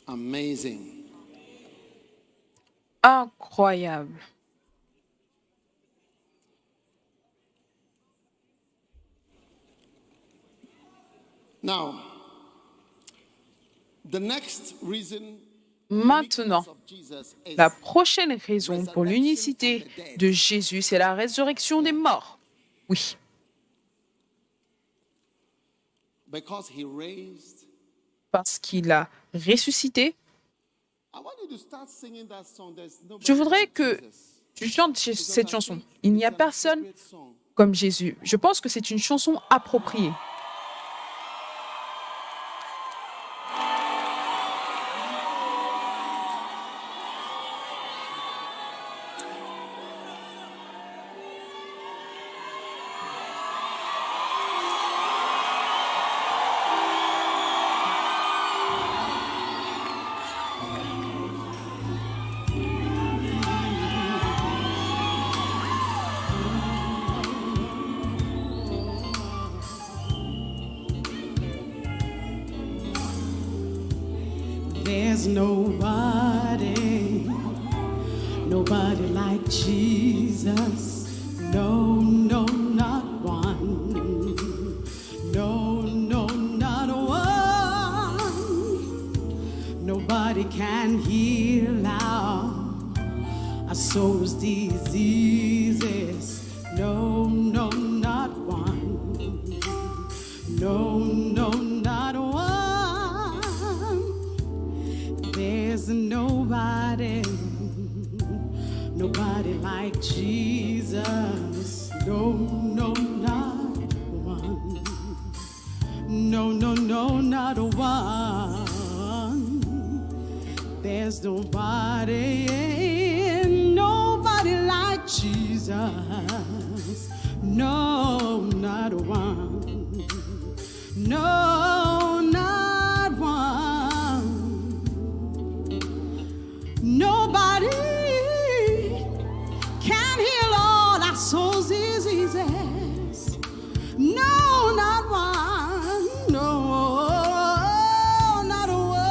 Amazing. Incroyable. Now, the next reason Maintenant, la prochaine raison pour l'unicité de Jésus, c'est la résurrection des morts. Oui, because he raised. parce qu'il a ressuscité. I want you to start singing that song. There's nobody Je voudrais like que Jesus. tu chantes cette chanson. Il n'y a personne comme Jésus. Je pense que c'est une chanson appropriée. There's nobody like Jesus. No, no, not one. No, no, not one. Nobody can heal our soul's diseases. No, no, not one. No, no, not one. There's nobody like Jesus. No, no, not one. No, no, no, not one. There's nobody like Jesus. No, not one. No, not one. Nobody can heal all our soul's diseases. No, not one. No, not one.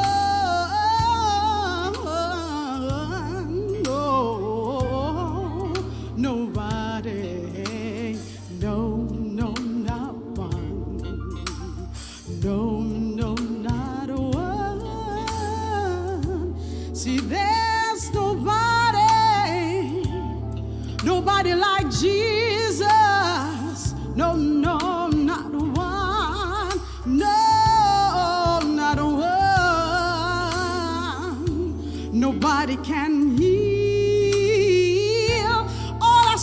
No, nobody. No, no, not one. No, no, not one. See, there's nobody like Jesus. No, no, not one. No, not one. Nobody can heal all our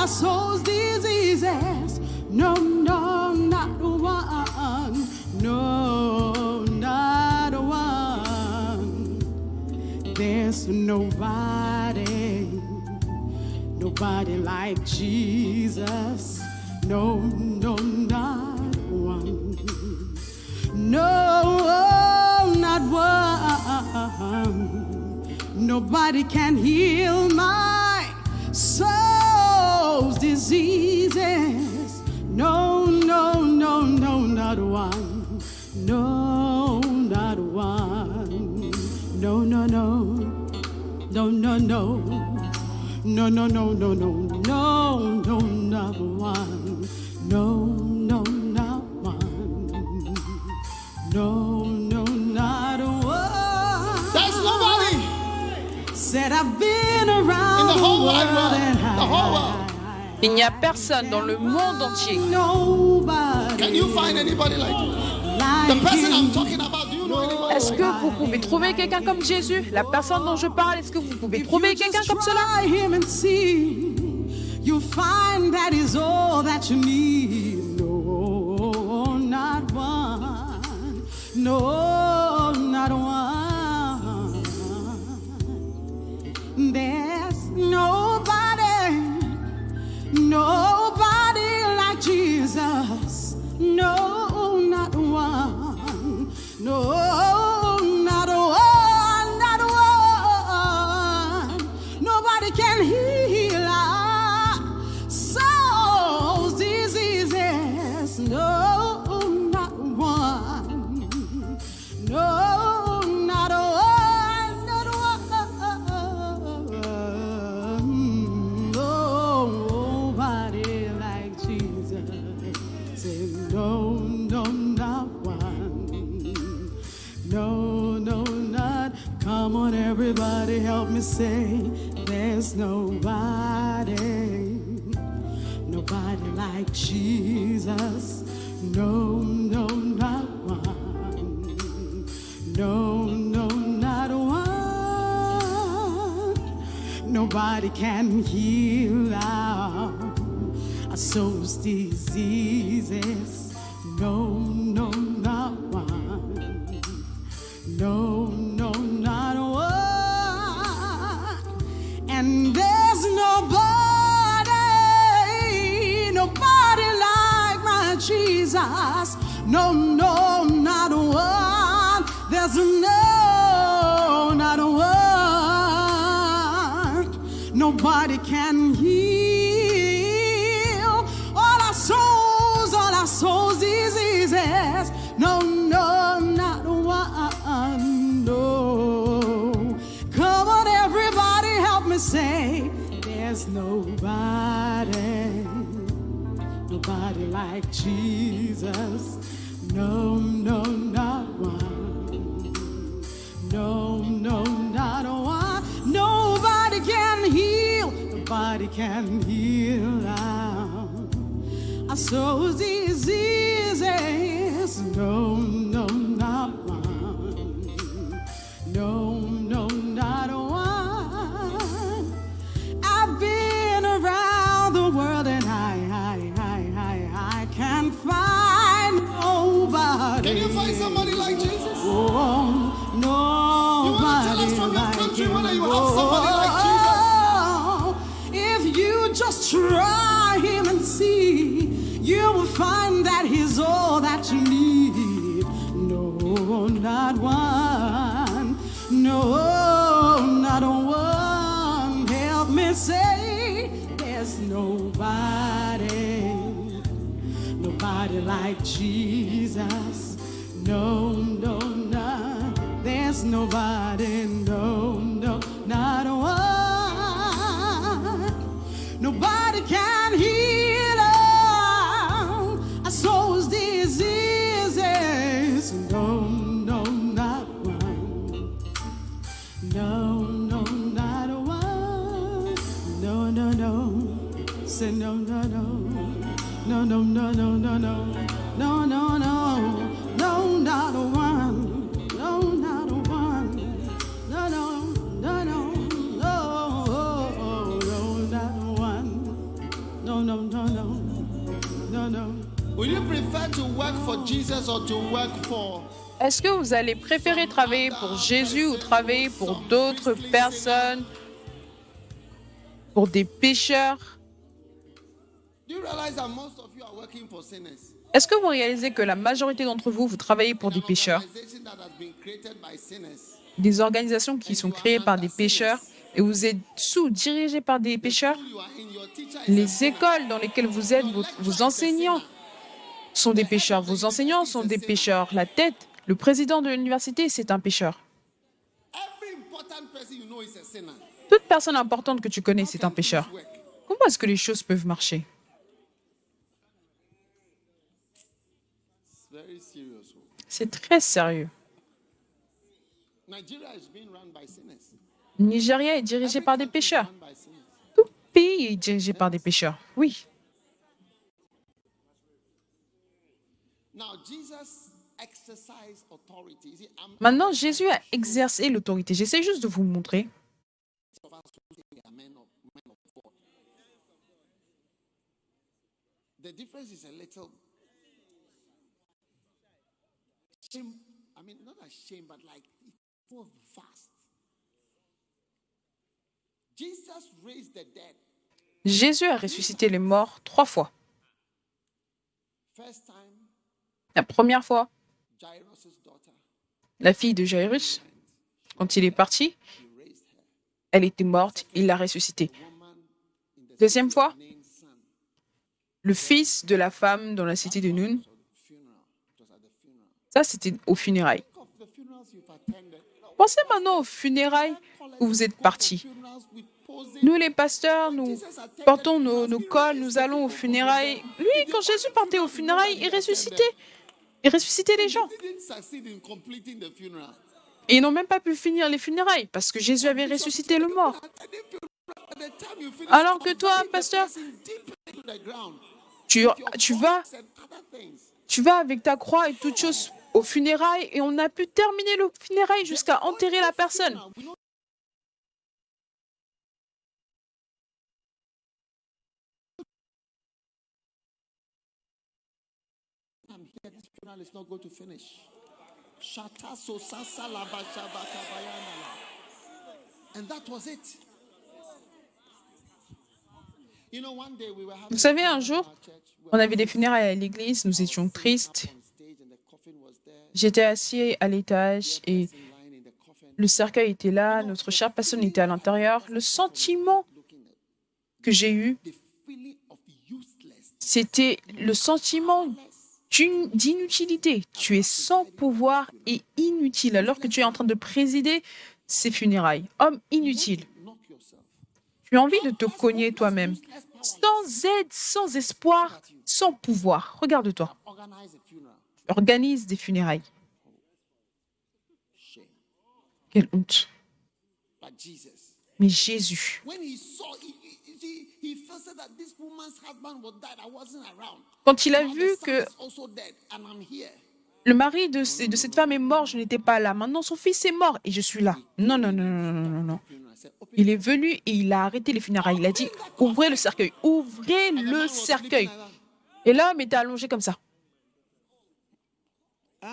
souls' diseases. No, no, not one. No, not one. There's nobody like Jesus. No, no, not one. No, not one. Nobody can heal my soul's diseases. No, no, no, no, not one. No, not one. No, no, no. No, no, no. No, no, no, no, no, no, no, not one. No, no, not one. No, no, not one. There's nobody Said I've been around in the whole the wide world world. and The whole world. Il n'y a personne dans le monde entier. Nobody Can you find anybody like like the person I'm him. talking about? Do you know anybody? Est-ce que vous pouvez trouver quelqu'un comme Jésus? La personne dont je parle, est-ce que vous pouvez trouver quelqu'un comme cela? Try him and see. You'll find that is all that you need. No, not one. No, not one. There's nobody like Jesus. No, not one. No, not one, not one. Nobody can heal our soul's diseases. No, not one. No, no, not. Come on, everybody, help me say, there's nobody, nobody like Jesus. No, no, not one. No, no, not one. Nobody can heal our soul's diseases. No, no, not one. No, no, not one. And there's nobody, nobody like my Jesus. No, no, not one. There's no, not one. Nobody can heal all our souls diseases. No, no, not one. No. Come on, everybody, help me say, there's nobody, nobody like Jesus. No, no, not one. No, no, not one. Nobody can heal. Nobody can heal our soul's diseases. No, no, not one. No, no, not one. I've been around the world and I can't find nobody. Can you find somebody like Jesus? Oh, You want to tell us nobody from your like country him. whether you have somebody like Jesus? Oh, if you just try him and see, you will find that he's all that you need. No, not one. No, not one. Help me say, there's nobody, nobody like Jesus. No, no, no. There's nobody, no, no, not one. Nobody can heal our soul's diseases. No, no, not one. No, no, not one. No, no, no. Say no, no, no. No, no, no, no, no, no. No, no, no. No, not one. No, not one. No, no, no, no. No, no, not one. No, no, no, no. No, no. Will you prefer to work for Jesus or to work for Est-ce que vous allez préférer travailler pour Jésus ou travailler pour d'autres personnes, pour des pécheurs? Do you realize that most of you are working for sinners? Est-ce que vous réalisez que la majorité d'entre vous, vous travaillez pour des pécheurs, Organization that has been created by sinners. des organisations qui sont créées par des pécheurs et vous êtes sous-dirigés par des pécheurs? You are in, your teacher is Les écoles dans lesquelles vous êtes, vos enseignants sont des pécheurs. Vos enseignants sont des pécheurs. La tête, le président de l'université, c'est un pécheur. every important person you know is a sinner. Toute personne importante que tu connais, c'est un pécheur. Comment est-ce que les choses peuvent marcher? It's very serious. C'est très sérieux. Nigeria is being run by sinners. Nigeria est dirigé par des pécheurs. Run by sinners. Tout le pays est dirigé par des pécheurs. Oui. Now Jesus exercised authority. You see, Maintenant, Jésus a exercé l'autorité. J'essaie juste de vous montrer. of us who say are men of God. The difference is a little shame. I mean, not a shame, but like it was fast. Jesus raised the dead. Jésus a ressuscité les morts 3 fois. First time, La première fois, Jairus' daughter, la fille de Jairus, quand il est parti, he raised her. elle était morte, il l'a ressuscitée. Woman in the Deuxième fois, named son. le fils de la femme dans la cité de Noun, So funeral. It was at the funeral. ça c'était aux funérailles. Think of the funerals you've attended. Pensez maintenant aux funérailles où vous êtes partis. Funerals with posing. Nous les pasteurs, nous portons nos cols, nous allons aux funérailles. Lui, quand Jésus partait aux funérailles, il ressuscitait. et ressusciter les They gens. didn't succeed in completing the funeral. Et ils n'ont même pas pu finir les funérailles parce que Jésus avait ressuscité le mort. By the time you finish Alors que toi, burying the pasteur, person deep into the ground, tu, your tu bones vas, and other things. tu vas avec ta croix et toutes choses aux funérailles et on a pu terminer le funérailles jusqu'à enterrer la personne. Funeral, we know I'm here, this funeral is not going to finish. Shata so sasa la ba shaba kabayana la. And that was it. You know, one day we were having Vous savez, a un funeral jour, in our church. We on were avait des funérailles à l'église, nous étions tristes. on stage and the coffin was there. J'étais assis à l'étage et Person lying in the coffin. le cercueil était là, notre chère personne était à l'intérieur. Le sentiment que j'ai eu, The feeling of useless. c'était le sentiment d'inutilité. Tu es sans pouvoir et inutile alors que tu es en train de présider ces funérailles. Homme inutile. Knock yourself. Tu as envie de te cogner toi-même. Sans aide, sans espoir, sans pouvoir. Regarde-toi. Organize a funeral. Organise des funérailles. Shame. Quelle honte. But Jesus, Mais Jésus, when he saw, he felt that this woman's husband was dead. I wasn't around. quand il a Now the vu son que is also dead, and I'm here. le mari de cette femme est mort, je n'étais pas là. Maintenant, son fils est mort et je suis là. Non, non, non, non, non, non, non. Funeral. I said, open. Il est venu et il a arrêté les funérailles. Il a dit, ouvrez le cercueil, ouvrez And the man le was sleeping cercueil. like that. Et l'homme était allongé comme ça. Huh?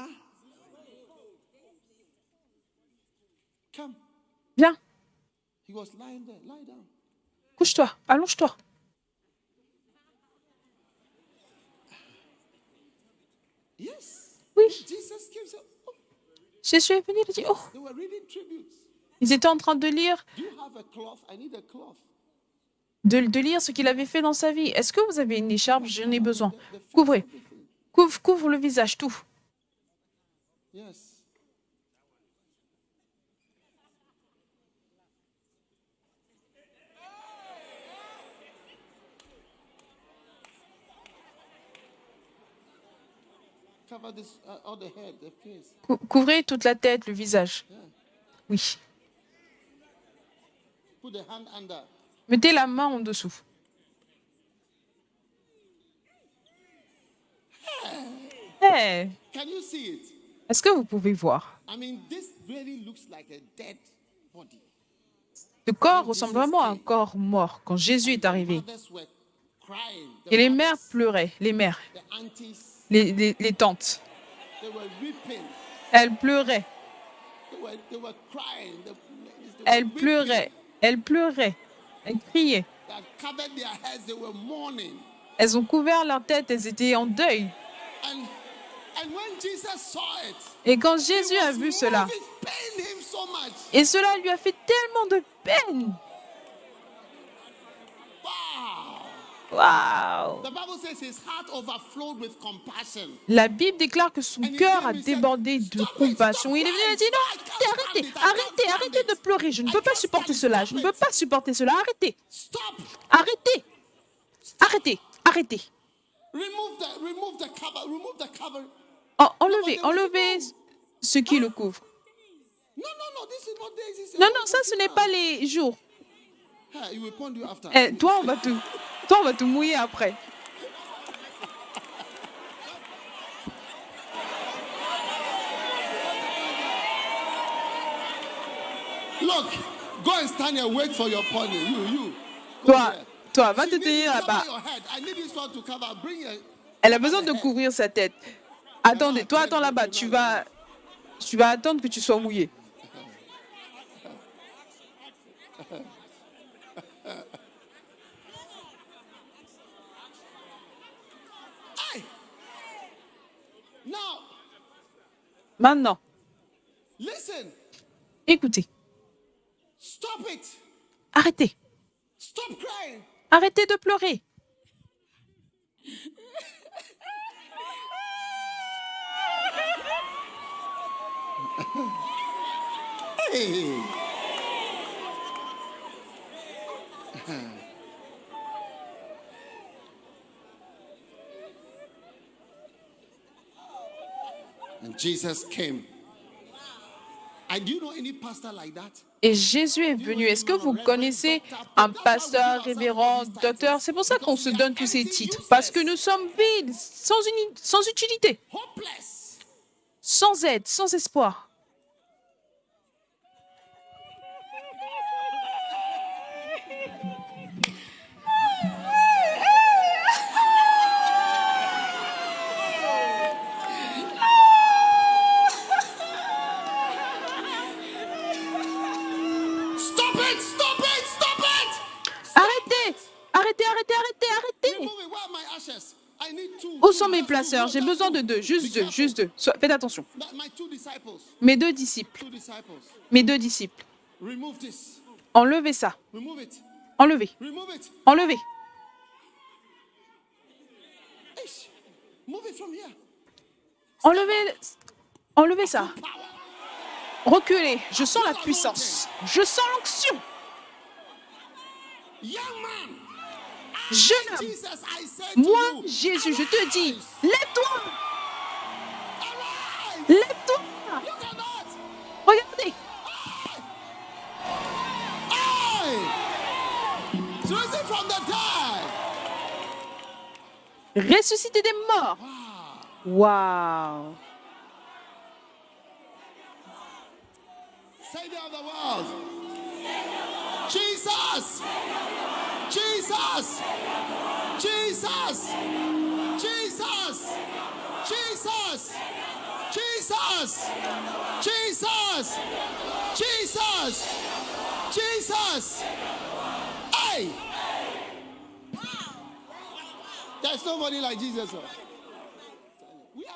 Come. Viens, He was lying there. Lie down. couche-toi, allonge-toi. Yes. Oui, Jesus gives up. Oh, Jésus est venu, il a dit, oh, they were reading tributes. ils étaient en train de lire, Do you have a cloth? I need a cloth. de lire ce qu'il avait fait dans sa vie. Est-ce que vous avez une écharpe? J'en ai besoin. Couvrez, couvre le visage, tout. Yes. Cover this, all the head, the face. Couvrez toute la tête, le visage. Oui. Put the hand under. Mettez la main en dessous. Hey, Can you see it? est-ce que vous pouvez voir? I mean, this really looks like a dead body. Ce corps ressemble vraiment à un corps mort quand Jésus est arrivé. Mothers were crying. Et les mères pleuraient, les mères, The aunties, les tantes. they were weeping. Elles pleuraient, They were crying. They were elles weeping. pleuraient, elles pleuraient, elles criaient. They had covered their heads. They were mourning. Elles ont couvert leur tête, elles étaient en deuil. And when Jesus saw it, Et quand it Jésus a was vu cela, moving, pained him so much. et cela lui a fait tellement de peine. Wow. Waouh! The Bible says his heart overflowed with compassion. La Bible déclare que son cœur a débordé de compassion. Il est venu et a dit non, arrêtez de pleurer. Je ne peux pas supporter cela. Je ne peux pas supporter cela. Arrêtez, Stop. arrêtez. Remove the cover. Remove the cover. Enlevez ce qui le couvre. No. This is not this. Is Non, ça, ce n'est pas les jours. He will pond you after. Toi, on va te mouiller après. Look, go and stand here. Wait for your pony. You. Go there. Toi, va te You need tenir to là-bas. cover your head. I need this one to cover. Bring your. Elle a besoin de couvrir sa tête. Attendez, toi, attends là-bas. Tu vas attendre que tu sois mouillé. Hey. Now, Maintenant, listen. écoutez. Stop it. Arrêtez. Stop crying. Arrêtez de pleurer. Hey. Jesus came. Do you know any pastor like that? Et Jésus est venu. Est-ce que vous connaissez un pasteur, révérend, docteur? C'est pour ça qu'on se donne tous ces titres. Parce que nous sommes vides, sans utilité, Hopeless. sans aide, sans espoir. Stop it! Stop it! Stop it! Arrêtez! Arrêtez, arrêtez, arrêtez, arrêtez! Remove it. Where are my ashes? I need two. Où sont mes placeurs? J'ai besoin de deux, juste deux, juste deux. Faites attention. My two disciples. Mes deux disciples, Two disciples. mes deux disciples. Remove this. Enlevez ça. Remove it. Enlevez, Remove it. enlevez. Ish. Move it from here. Enlevez ça. Power. Reculez. Je sens la puissance. Je sens l'onction. Young man. Jeune homme, Jesus, I said to moi, you, Jésus, je te dis, arise. lève-toi, Arise. lève-toi. Look at that. Regardez, Hey. It's risen from the dead. ressuscité des morts. Waouh. Savior of the world. Jesus. Jesus. Jesus. Jesus. Jesus. Jesus. Jesus. Jesus. Jesus. Hey. There's nobody like Jesus.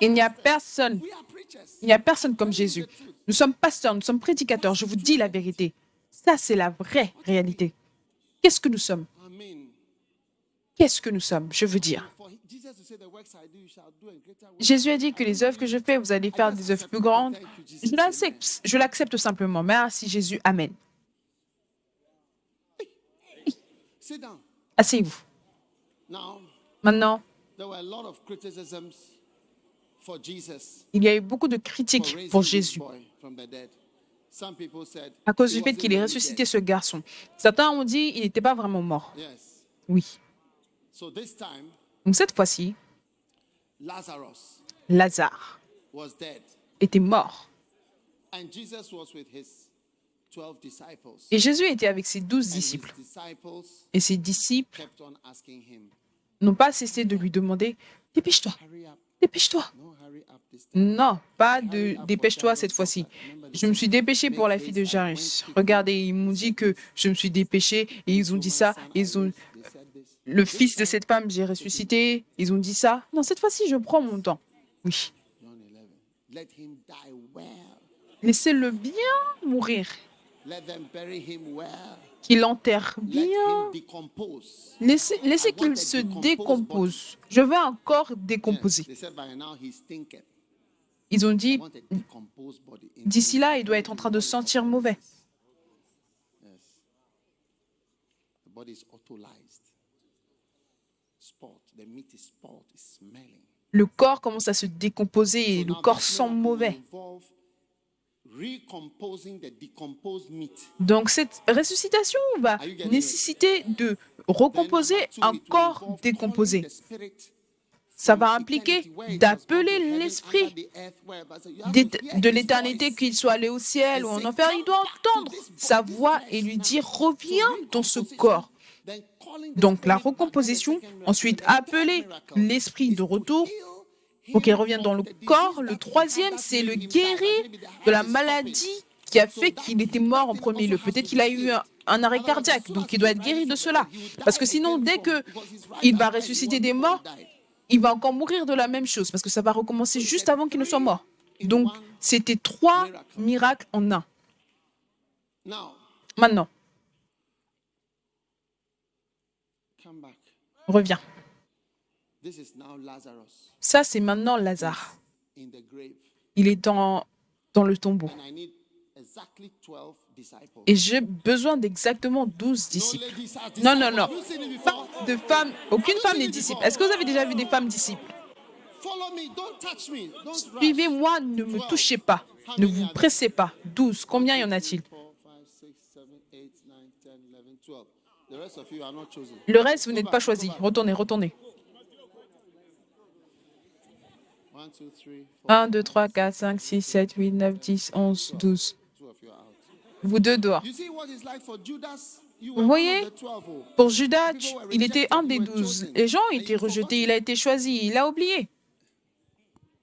Il n'y a personne, We are preachers. il n'y a personne comme Jésus. Nous sommes pasteurs, nous sommes prédicateurs. Je vous dis la vérité. Ça, c'est la vraie réalité. Qu'est-ce que nous sommes? I mean, Qu'est-ce que nous sommes? Je veux dire. for Jesus to say the works I do, you shall do and greater works. Jésus a dit que les œuvres que je fais, vous allez faire des œuvres plus grandes. Je l'accepte simplement. Merci Jésus. Amen. Sit down. Asseyez-vous. Now, Maintenant, there were a lot of criticisms for Jesus il y a eu beaucoup de for critiques raising pour this Jésus boy from the dead. Some people said à cause he du fait wasn't qu'il ait really ressuscité dead. ce garçon. Certains ont dit qu'il n'était pas vraiment mort. Yes. Oui. So this time, Donc cette fois-ci, Lazarus Lazare was dead, était mort. and Jesus was with his 12 disciples. Et Jésus était avec ses 12 And his disciples. disciples Et ses disciples kept on asking him, n'ont pas cessé de lui demander « Dépêche-toi, hurry up. dépêche-toi ». No, hurry up this time. Non, pas de « Dépêche-toi » cette fois-ci. Je me suis dépêché pour la fille de Jairus. Regardez, ils m'ont dit que je me suis dépêché et ils ont dit ça. They said this. Le fils de cette femme, j'ai ressuscité. Ils ont dit ça. Non, cette fois-ci, je prends mon temps. Oui. John 11. Let him die well. Laissez-le bien mourir. Let them bury him well. Qu'il enterre Let bien. him decompose. Laissez qu'il se décompose. Je veux un corps décomposé. They said by now he stinketh. Ils ont I dit, want a decomposed body. d'ici là, il doit être en train de sentir mauvais. Yes. The body is autolyzed. Spot. The meat is spot. It's smelling. Le corps commence à se décomposer et le Now corps that sent miracle mauvais. will involve recomposing the decomposed meat. Donc cette ressuscitation va nécessiter de recomposer un corps décomposé. Ça va impliquer d'appeler l'esprit de l'éternité, qu'il soit allé au ciel ou en enfer. Il doit entendre sa voix et lui dire « Reviens dans ce corps ». Donc la recomposition, ensuite appeler l'esprit de retour pour qu'il revienne dans le corps. Le troisième, c'est le guérir de la maladie qui a fait qu'il était mort en premier lieu. Peut-être qu'il a eu un arrêt cardiaque, donc il doit être guéri de cela. Parce que sinon, dès qu'il va ressusciter des morts, il va encore mourir de la même chose, parce que ça va recommencer juste avant qu'il ne soit mort. Donc, c'était 3 miracles en un. Now, Maintenant, come back. reviens. This is now Lazarus Ça, c'est maintenant Lazare. in the grave. Il est dans le tombeau. And I need exactly 12 disciples. Et j'ai besoin d'exactement 12 No disciples. ladies are Non, disciples. non, non. Have you seen it Pas before? de femmes, aucune femme n'est disciple. Est-ce que vous avez déjà vu des femmes disciples? Follow me. Don't touch me. Don't rush. Suivez-moi, ne me touchez pas. Ne vous pressez pas. 12. Combien y en a-t-il? 4, 5, 6, 7, 8, 9, 10, 11, 12. The rest of you are not chosen. Le reste, vous n'êtes pas choisi. Retournez, retournez. 1, 2, 3, 4. 1, 2, 3, 4, 5, 6, 7, 8, 9, 10, 11, 12. Two of you are out. Vous deux dehors. You see what it's like for Judas? You Vous were one voyez, of the 12. Oh. pour Judas, il était un des 12. Les gens étaient rejetés, il a été choisi, il a oublié.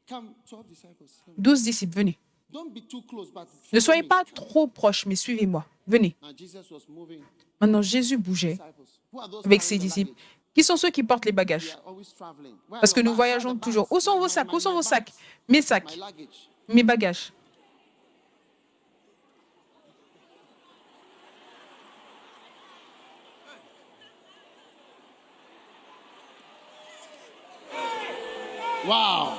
Come, 12 disciples. Come. 12 disciples, venez. Don't be too close, but Ne follow soyez me. pas trop proches, mais suivez-moi. Venez. Now Jesus was moving Maintenant, Jésus bougeait disciples. Who are those avec carrying ses the disciples. luggage? Qui sont ceux qui portent les We bagages? are always traveling. Where are Parce que your nous bags? Where are voyageons the toujours. bags? Où sont vos My- sacs? my- Où sont my vos sacs? bags. Mes My sacs, luggage. mes bagages. Wow.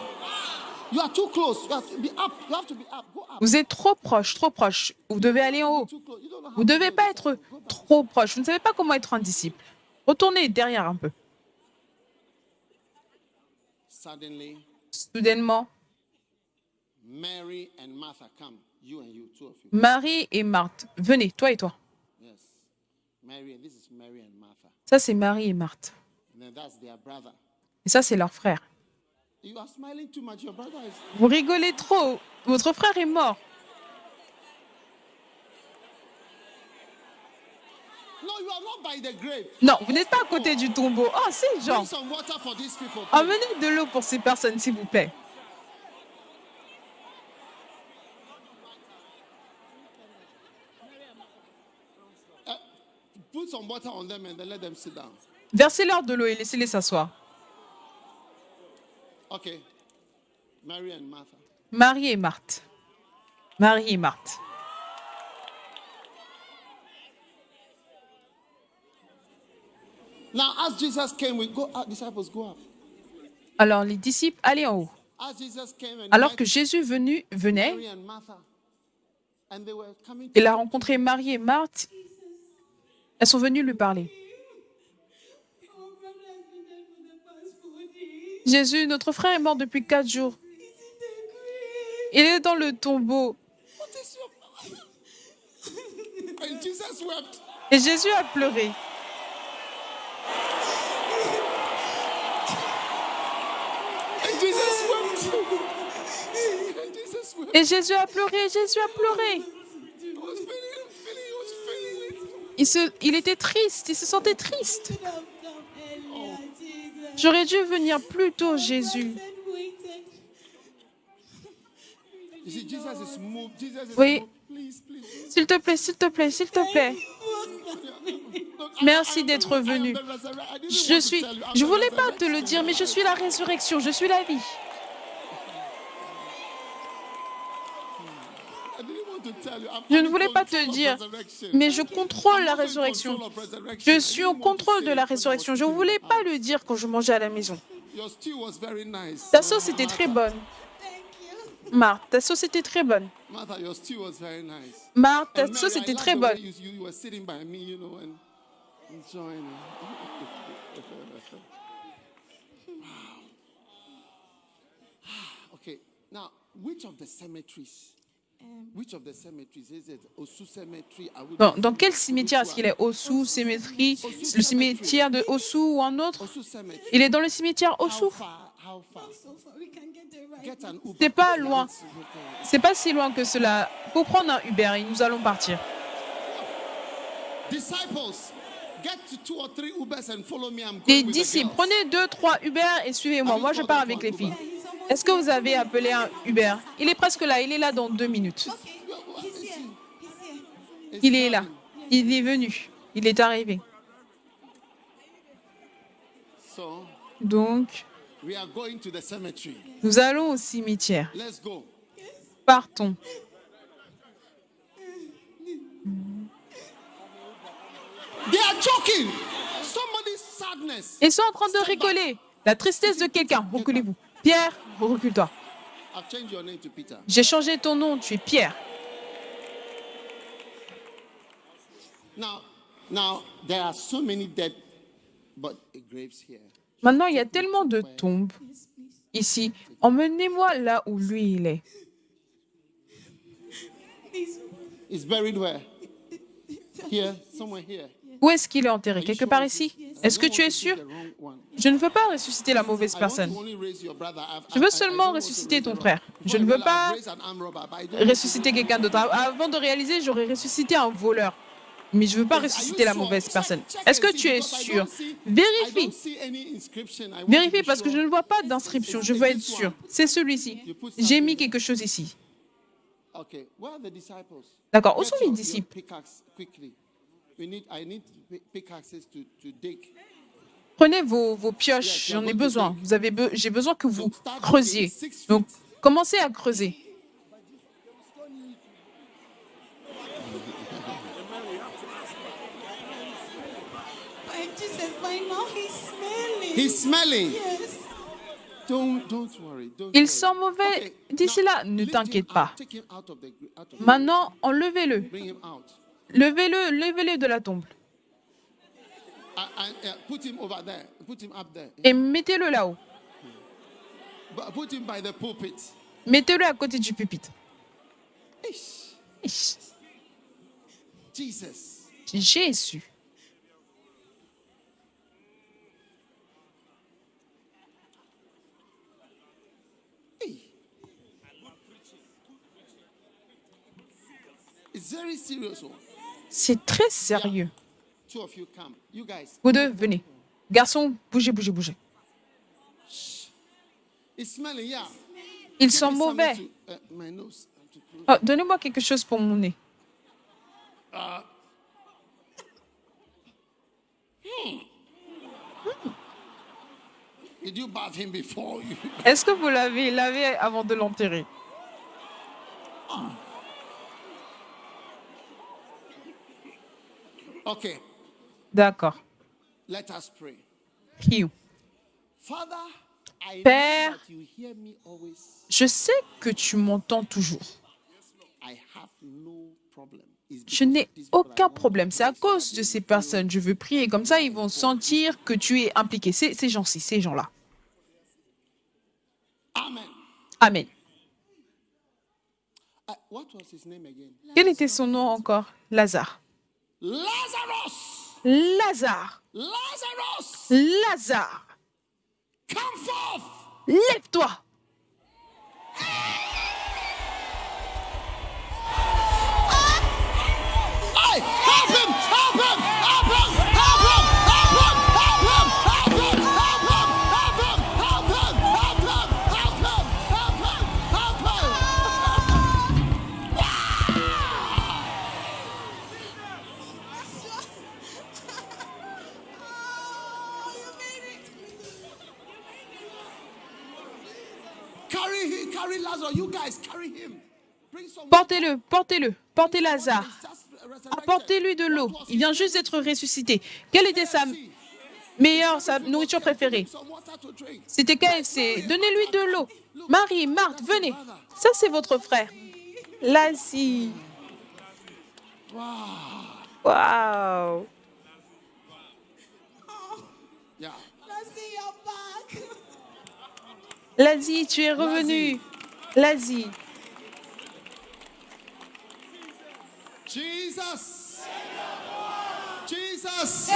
You are too close. You have to be up. You have to be up. Go up. Vous êtes trop proches, trop proches. Vous devez aller en haut. Too close. You don't know how Vous ne to devez do pas this. être Go back. trop proche. Vous ne savez pas comment être un disciple. Retournez derrière un peu. Suddenly, Soudainement, Mary and Martha come. You and you, two of you. Marie et Marthe. Venez, toi et toi. Yes. Mary, and this is Mary and Martha. Ça, c'est Marie et Marthe. And then that's their brother. Et ça, c'est leur frère. You are smiling too much. Your brother is. Vous rigolez trop. Votre frère est mort. No, you are not by the grave. Non, vous n'êtes pas à côté du tombeau. Oh, c'est Jean. Bring some water for these people. please. Emmenez de l'eau pour ces personnes, s'il vous plaît. Put some water on them and then let them sit down. Versez-leur de l'eau et laissez-les s'asseoir. Okay. Mary and Martha. Marie et Marthe. Marie et Marthe. Now, as Jesus came, we go up. Disciples, go up. Alors, les disciples, allez en haut. As Jesus came and Alors met que Jésus venait, Mary and Martha, and they were coming. il a rencontré Marie et Marthe. Elles sont venues lui parler. Our brother has been dead for the past 4 days. Jésus, notre frère est mort depuis 4 jours. He's in the grave. Il est dans le tombeau. What is your? And Jesus wept. Et Jésus a pleuré. And Jesus wept. And Jesus wept. Et Jésus a pleuré. Jésus a pleuré. He was feeling it. Il était triste. Il se sentait triste. Should have come earlier, Jesus. J'aurais dû venir plus tôt, Jésus. Said waited. You see, Jesus is moved. Jesus is Oui. moved. Please, please. S'il te plaît, s'il te plaît, s'il te plaît. Look, Merci I am d'être the- I am venu. the resurrection. I didn't Je want to suis. tell you, I'm Je the voulais pas te le resurrection. dire, mais je suis la résurrection. Je suis la vie. I didn't want to tell you. I'm Je ne in voulais pas te control of dire, resurrection. mais je contrôle I'm la also in résurrection. control of resurrection. Je I suis didn't au want to contrôle say de it la when I was résurrection. Je ne cooking voulais in the pas house. le dire quand je mangeais à la maison. Your stew was very nice. Ta sauce était très bonne. Thank you. Marthe, ta sauce était très bonne. Martha, your stew was very nice. Marthe, ta And Mary, sauce I était love très the way bonne. you were sitting by me, you know, and enjoying it. Wow. Okay, now, which of the cemeteries? Which of the cemeteries is it? Osu Cemetery? Are we Dans quel cimetière est-ce qu'il est? Osu, Cémétrie, le cimetière de Osu ou un autre? Osu Cemetery. Il est dans le cimetière Osu. How far? How far? So far, we can get there right. Get an Uber. C'est pas quickly. loin. C'est pas si loin que cela. Faut prendre un Uber et nous allons partir. Disciples, get to 2 or 3 Ubers and follow me. I'm Les going with the disciples, girls. prenez 2, 3 Uber et suivez-moi. Moi, je pars avec les filles. Est-ce que vous avez appelé un Uber? Il est presque là. Il est là dans 2 minutes. Okay, he's here. He's here. It's Il est là. coming. Il est venu. Il est arrivé. So, Donc, we are going to the cemetery. nous allons au cimetière. Let's go. Partons. They are choking. Somebody's sadness. Ils sont en train de rigoler. La tristesse de quelqu'un. Reculez-vous. Pierre, recule-toi. I've changed your name to Peter. J'ai changé ton nom. Tu es Pierre. Now, there are so many dead but graves here. Maintenant, il y a tellement de tombes ici. Emmenez-moi là où lui, il est. It's buried where? Here, somewhere here. Où est-ce qu'il est enterré? Quelque part ici? Est-ce que tu es sûr? Je ne veux pas ressusciter la mauvaise personne. Je veux seulement ressusciter ton frère. Je ne veux pas ressusciter quelqu'un d'autre. Avant de réaliser, j'aurais ressuscité un voleur. Mais je ne veux pas ressusciter la mauvaise personne. Est-ce que tu es sûr? Vérifie. Vérifie parce que je ne vois pas d'inscription. Je veux être sûr. C'est celui-ci. J'ai mis quelque chose ici. D'accord. Où sont les disciples? Prenez vos pioches. J'en ai besoin. J'ai besoin que vous creusiez. Donc, commencez à creuser. He's smelling. Yes. Don't worry. Il sent mauvais d'ici là. Ne t'inquiète pas. Maintenant, enlevez-le. Bring him out. Levez-le de la tombe. Put him over there. Put him up there. Et mettez-le là-haut. Put him by the pulpit. Mettez-le à côté du pupitre. Ish. Jesus. Jésus. It's very serious. C'est très sérieux. Two of you come. You guys. Vous deux, venez. Garçon, bougez. It's smelling, yeah. Il sent mauvais. My nose. Oh, donnez-moi quelque chose pour mon nez. Did you bath him before you? Est-ce que vous l'avez lavé avant de l'enterrer? Okay. D'accord. Let us pray. Prions. Father, I Père, know that you hear me always. je sais que tu m'entends toujours. I have no problem. It's Je because n'ai of this, but I aucun want problème. C'est à to cause de ces personnes. Je veux prier comme ça, ils vont sentir que tu es impliqué. Ces gens-ci, ces gens-là. Amen. Amen. What was his name again? Quel était son nom encore? Lazare. Lazarus. Lazare. Lazarus. Lazare. Come forth. Lève-toi. Hey, help him! Help him! Help him! Help him! Help him! Help him! Help him! Help him! Help him! Help him! Help him! Help him! Help him! Help him! Wow! Carry Lazarus. You guys carry him. Bring some. Portez-le. Portez Lazare. Apportez-lui de l'eau. Il vient juste d'être ressuscité. Quelle était sa nourriture préférée? C'était KFC. Donnez-lui de l'eau. Marie, Marthe, venez. Ça, c'est votre frère. Lazzie. Waouh. Yeah. Lazzie, you're back. Lazzie, tu es revenu. Lazzie. Jesus. Jesus.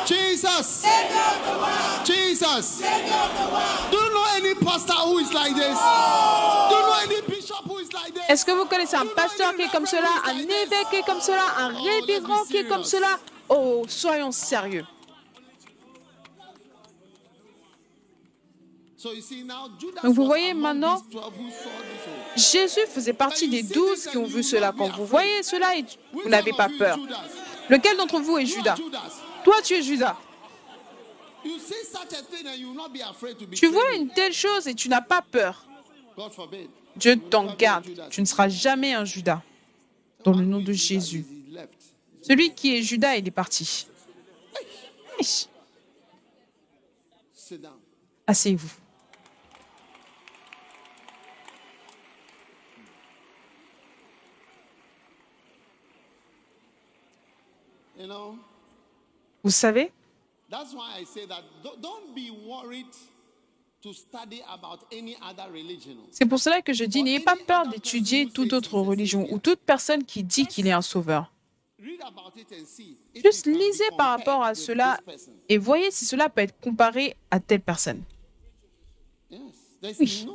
Jesus. Jesus. Do you know any pastor who is like this? Do you know any bishop who is like this? Est-ce que vous connaissez un pasteur qui est comme cela, un évêque qui est comme cela, un révérend qui est comme cela? Oh, soyons sérieux. Donc vous voyez maintenant, Jésus faisait partie des 12 qui ont vu cela. Quand vous voyez cela, vous n'avez pas peur. Lequel d'entre vous est Judas? Toi, tu es Judas. Tu vois une telle chose et tu n'as pas peur. Dieu t'en garde. Tu ne seras jamais un Judas. Dans le nom de Jésus. Celui qui est Judas, il est parti. Asseyez-vous. Vous savez, C'est pour cela que je dis, n'ayez pas peur d'étudier toute autre religion ou toute personne qui dit qu'il est un sauveur. Juste lisez par rapport à cela et voyez si cela peut être comparé à telle personne. Oui.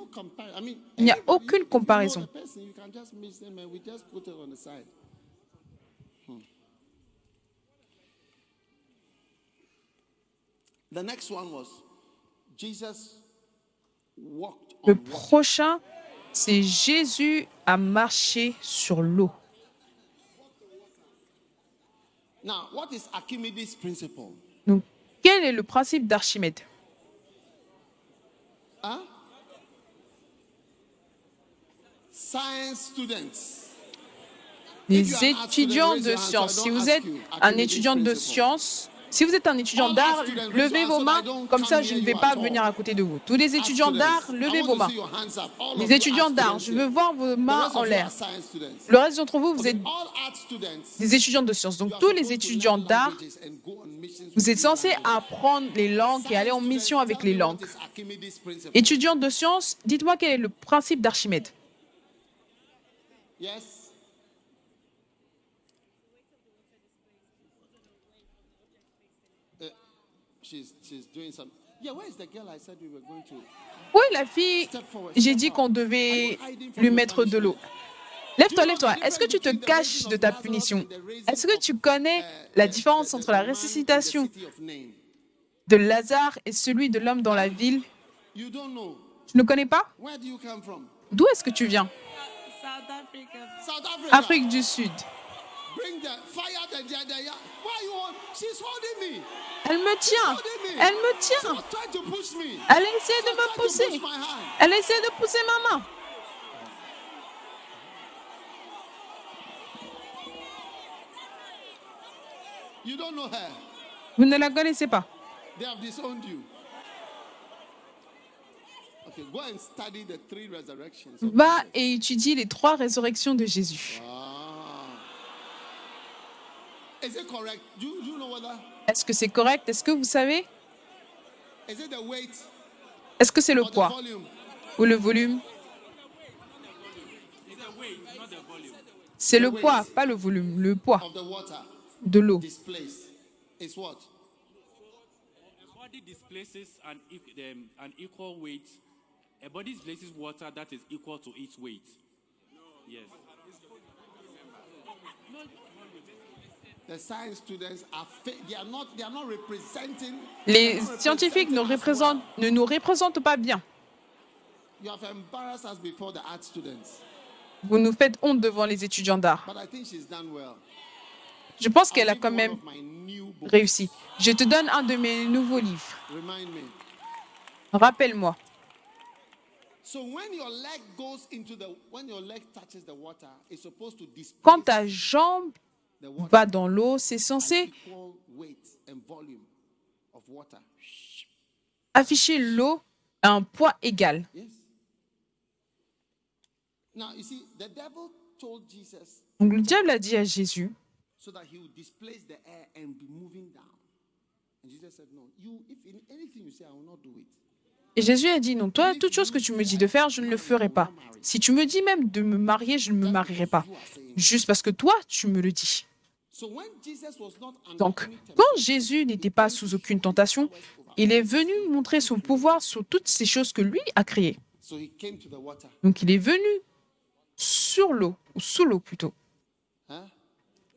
Il n'y a aucune comparaison. Le prochain, c'est Jésus a marché sur l'eau. Donc, quel est le principe d'Archimède? Les étudiants de sciences. Si vous êtes un étudiant de sciences, si vous êtes un étudiant d'art, levez vos mains, comme ça je ne vais pas venir à côté de vous. Tous les étudiants d'art, levez vos mains. Les étudiants d'art, je veux voir vos mains en l'air. Le reste d'entre vous, vous êtes des étudiants de sciences. Donc tous les étudiants d'art, vous êtes censés apprendre les langues et aller en mission avec les langues. Étudiants de sciences, dites-moi quel est le principe d'Archimède. Où est la fille? J'ai dit qu'on devait lui mettre de l'eau. Lève-toi, lève-toi. Est-ce que tu te caches de ta punition? Est-ce que tu connais la différence entre la ressuscitation de Lazare et celui de l'homme dans la ville? Tu ne connais pas? D'où est-ce que tu viens? Afrique du Sud. Elle me tient. Elle me tient. Elle essaie de me pousser. Elle essaie de pousser ma main. Vous ne la connaissez pas. Va et étudie les 3 résurrections de Jésus. Est-ce que c'est correct? Est-ce que vous savez? Est-ce que c'est le poids ou le volume? C'est le poids, pas le volume, le poids de l'eau. A body displaces water that is equal to its weight. Yes. Les scientifiques ne nous représentent pas bien. Vous nous faites honte devant les étudiants d'art. Je pense qu'elle a quand même réussi. Je te donne un de mes nouveaux livres. Rappelle-moi. Quand ta jambe va dans l'eau, c'est censé afficher l'eau à un poids égal. Donc le diable a dit à Jésus et Jésus a dit, non, toi, toute chose que tu me dis de faire, je ne le ferai pas. Si tu me dis même de me marier, je ne me marierai pas. Juste parce que toi, tu me le dis. Donc, quand Jésus n'était pas sous aucune tentation, il est venu montrer son pouvoir sur toutes ces choses que lui a créées. Donc, il est venu sur l'eau, ou sous l'eau plutôt.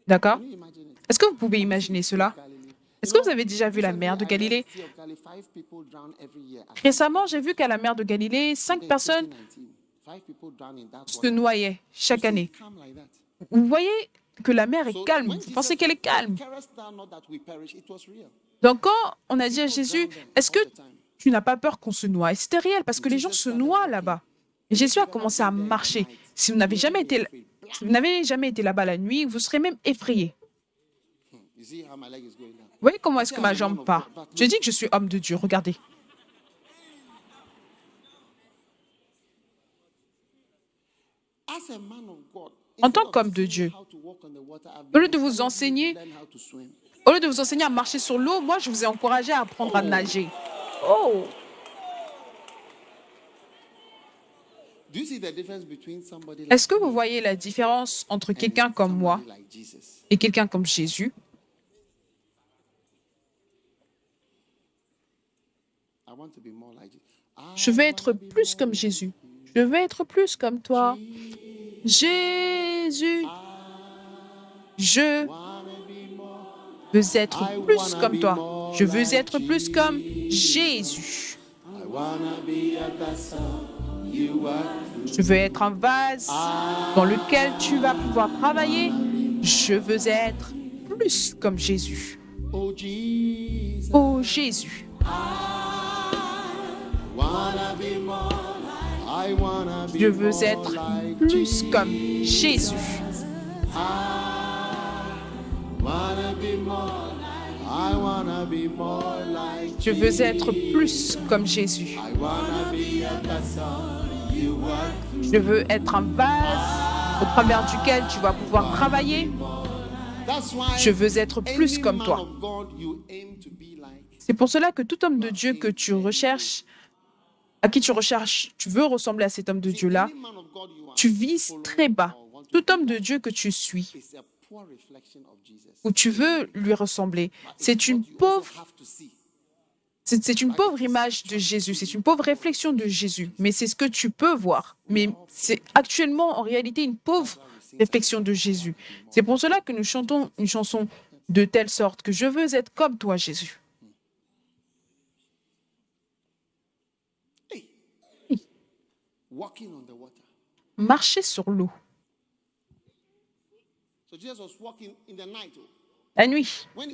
D'accord? Est-ce que vous pouvez imaginer cela? Est-ce que vous avez déjà vu la mer de Galilée? Récemment, j'ai vu qu'à la mer de Galilée, 5 personnes se noyaient chaque année. Vous voyez que la mer est calme. Vous pensez qu'elle est calme. Donc quand on a dit à Jésus, est-ce que tu n'as pas peur qu'on se noie? Et c'était réel parce que les gens se noient là-bas. Et Jésus a commencé à marcher. Si vous n'avez jamais été là-bas la nuit, vous serez même effrayé. Vous voyez comment est-ce que ma jambe part? Je dis que je suis homme de Dieu, regardez. En tant qu'homme de Dieu, au lieu de vous enseigner à marcher sur l'eau, moi je vous ai encouragé à apprendre à nager. Oh! Do you see the difference between somebody like Est-ce que vous voyez la différence entre quelqu'un comme moi somebody like Jesus? et quelqu'un comme Jésus? I want to be more like Jesus. Je veux être plus comme Jésus. Je veux être plus comme toi. Jésus, je veux être plus comme toi. Je veux être plus comme Jésus. I wanna be a vessel you are. Je veux être un vase dans lequel tu vas pouvoir travailler. Je veux être plus comme Jésus. Oh Jesus, Oh Jésus, wanna be more. I wanna be je veux more être like plus comme Jésus. wanna be more. I wanna be more like Je veux être plus comme Jésus. I wanna be a vessel you are. Je veux être un vase au travers duquel tu vas pouvoir travailler. That's why Je veux être plus any comme man toi. of God you aim to be like. C'est pour cela que tout homme de Dieu que tu recherches, à qui tu recherches, tu veux ressembler à cet homme de Dieu-là, Any man of God you are tu vises très bas. Tout homme de Dieu que tu suis, is a poor reflection of Jesus. où tu veux lui ressembler, c'est une pauvre, Have to see. c'est une pauvre image de Jésus, c'est une pauvre réflexion de Jésus, mais c'est ce que tu peux voir. Mais c'est actuellement, en réalité, une pauvre réflexion de Jésus. C'est pour cela que nous chantons une chanson de telle sorte que je veux être comme toi, Jésus. Walking on the water. Marcher sur l'eau, So Jesus was walking in the night. la nuit. When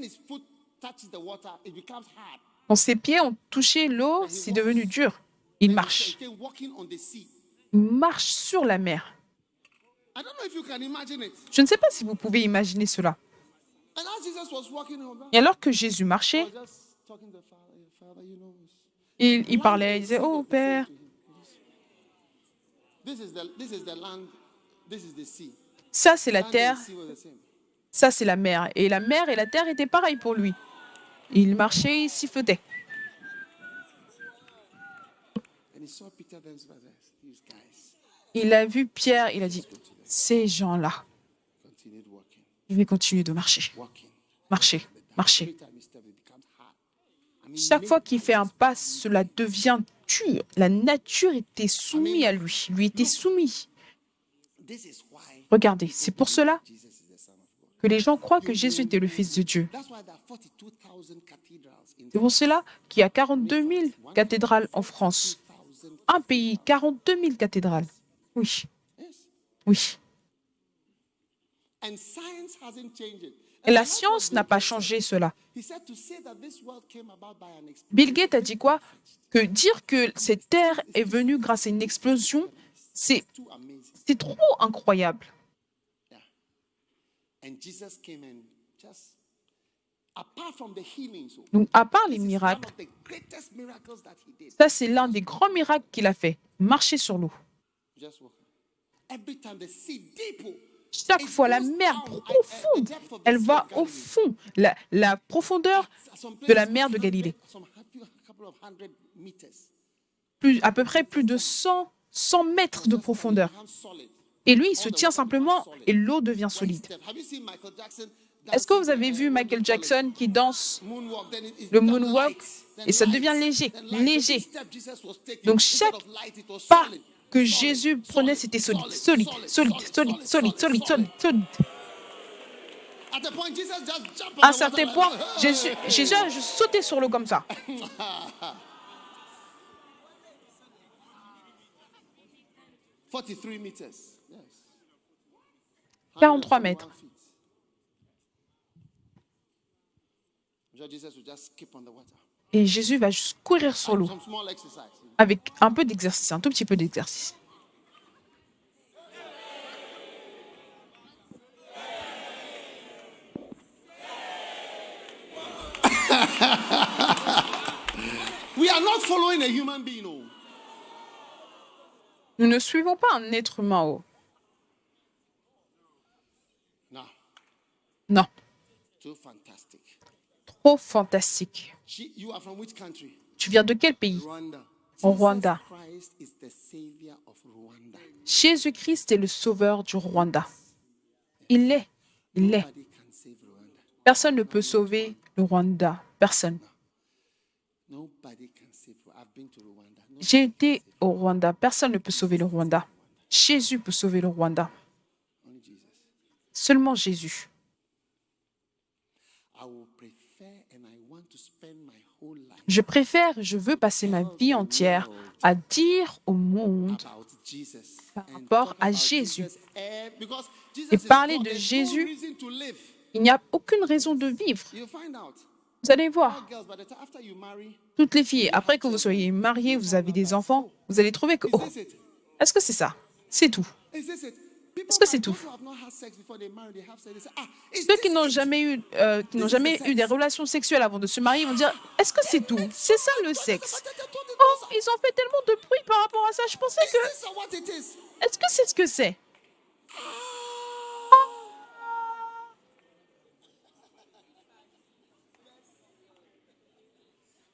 his foot touches the water, it becomes hard. Quand ses pieds ont touché l'eau, c'est devenu dur. Il He marche. came walking on the sea. Il marche sur la mer. I don't know if you can imagine it. Je ne sais pas si vous pouvez imaginer cela. And as Jesus was walking on that, Et alors que Jésus marchait, he was just talking to the Father. Father, you know, il parlait, il disait, oh Père, this is the land, this is the sea. ça c'est la Land and terre, sea were the same. ça c'est la mer. Et la mer et la terre étaient pareils pour lui. Il marchait, il sifflotait. And he saw Peter then said, these guys Il a vu Pierre, il a dit, ces gens-là, continued walking, je vais continuer de marcher, walking. marcher, marcher. Every time he stepped, it becomes hard. I mean, Chaque fois qu'il fait un pas, cela devient dur. La nature était soumise à lui, lui était soumis. this is why Regardez, c'est pour cela Jesus is the Son of God. que les gens croient que Jésus était le Fils de Dieu. That's why there are 42,000 cathedrals in C'est pour cela qu'il y a 42 000 cathédrales en France. Un pays, 42 000 cathédrales. Oui, Yes. oui. And science hasn't changed it. Et la science n'a pas changé cela. He said to say that this world came about by an explosion. Bill Gates a dit quoi? Que dire que cette terre est venue grâce à une explosion, c'est Too amazing. trop incroyable. Yeah. And Jesus came and just apart from the healings, so Donc, à part les this is one miracles, of the greatest miracles that he did. ça c'est l'un des grands miracles qu'il a fait. Marcher sur l'eau. Just walk. Every time the sea deep, Chaque fois, la mer profonde, elle va au fond, la profondeur de la mer de Galilée. À peu près plus de 100 mètres de profondeur. Et lui, il se tient simplement et l'eau devient solide. Est-ce que vous avez vu Michael Jackson qui danse le moonwalk et ça devient léger, léger. Donc chaque pas que Jésus prenait, c'était solide, solide, solide, solide, solide, solide, solide, solide. À un certain point, Jésus a juste sauté sur l'eau comme ça. 43 mètres. Et Jésus va juste courir sur l'eau avec un peu d'exercice, un tout petit peu d'exercice. We are not following a human being. Oh. Nous ne suivons pas un être humain. Oh. No, Non, too fantastic. trop fantastique. You are from which country? Tu viens de quel pays? Rwanda. au Rwanda. Christ is the savior of Rwanda. Jésus-Christ est le sauveur du Rwanda. Il l'est. Il l'est. Nobody can save Rwanda. Personne ne peut sauver le Rwanda. Personne. Nobody can save Rwanda. I've been to Rwanda. J'ai été au Rwanda. Personne ne peut sauver le Rwanda. Jésus peut sauver le Rwanda. Only Jesus. Seulement Jésus. I will prefer and I want to spend my whole life Je veux passer ma vie entière à dire au monde about Jesus. par and rapport talk à about Jésus. Jesus, because Jesus Et is parler God, de there's Jésus. no reason to live. Il n'y a aucune raison de vivre. You find out. Vous allez voir, All girls, by the time after you marry, toutes les filles, après que vous soyez mariées, vous avez des enfants, vous allez trouver que, is oh, this it? est-ce que c'est ça? C'est tout. Is this it? People Est-ce que c'est those tout? who have not had sex before they marry, they have sex, they say, ah, is Ceux this qui n'ont it? jamais eu des relations sexuelles avant de se marier vont dire, est-ce que c'est tout? C'est ça le sexe. Oh, ils ont fait tellement de bruit par rapport à ça. Je pensais Is que, this what it is? est-ce que c'est ce que c'est?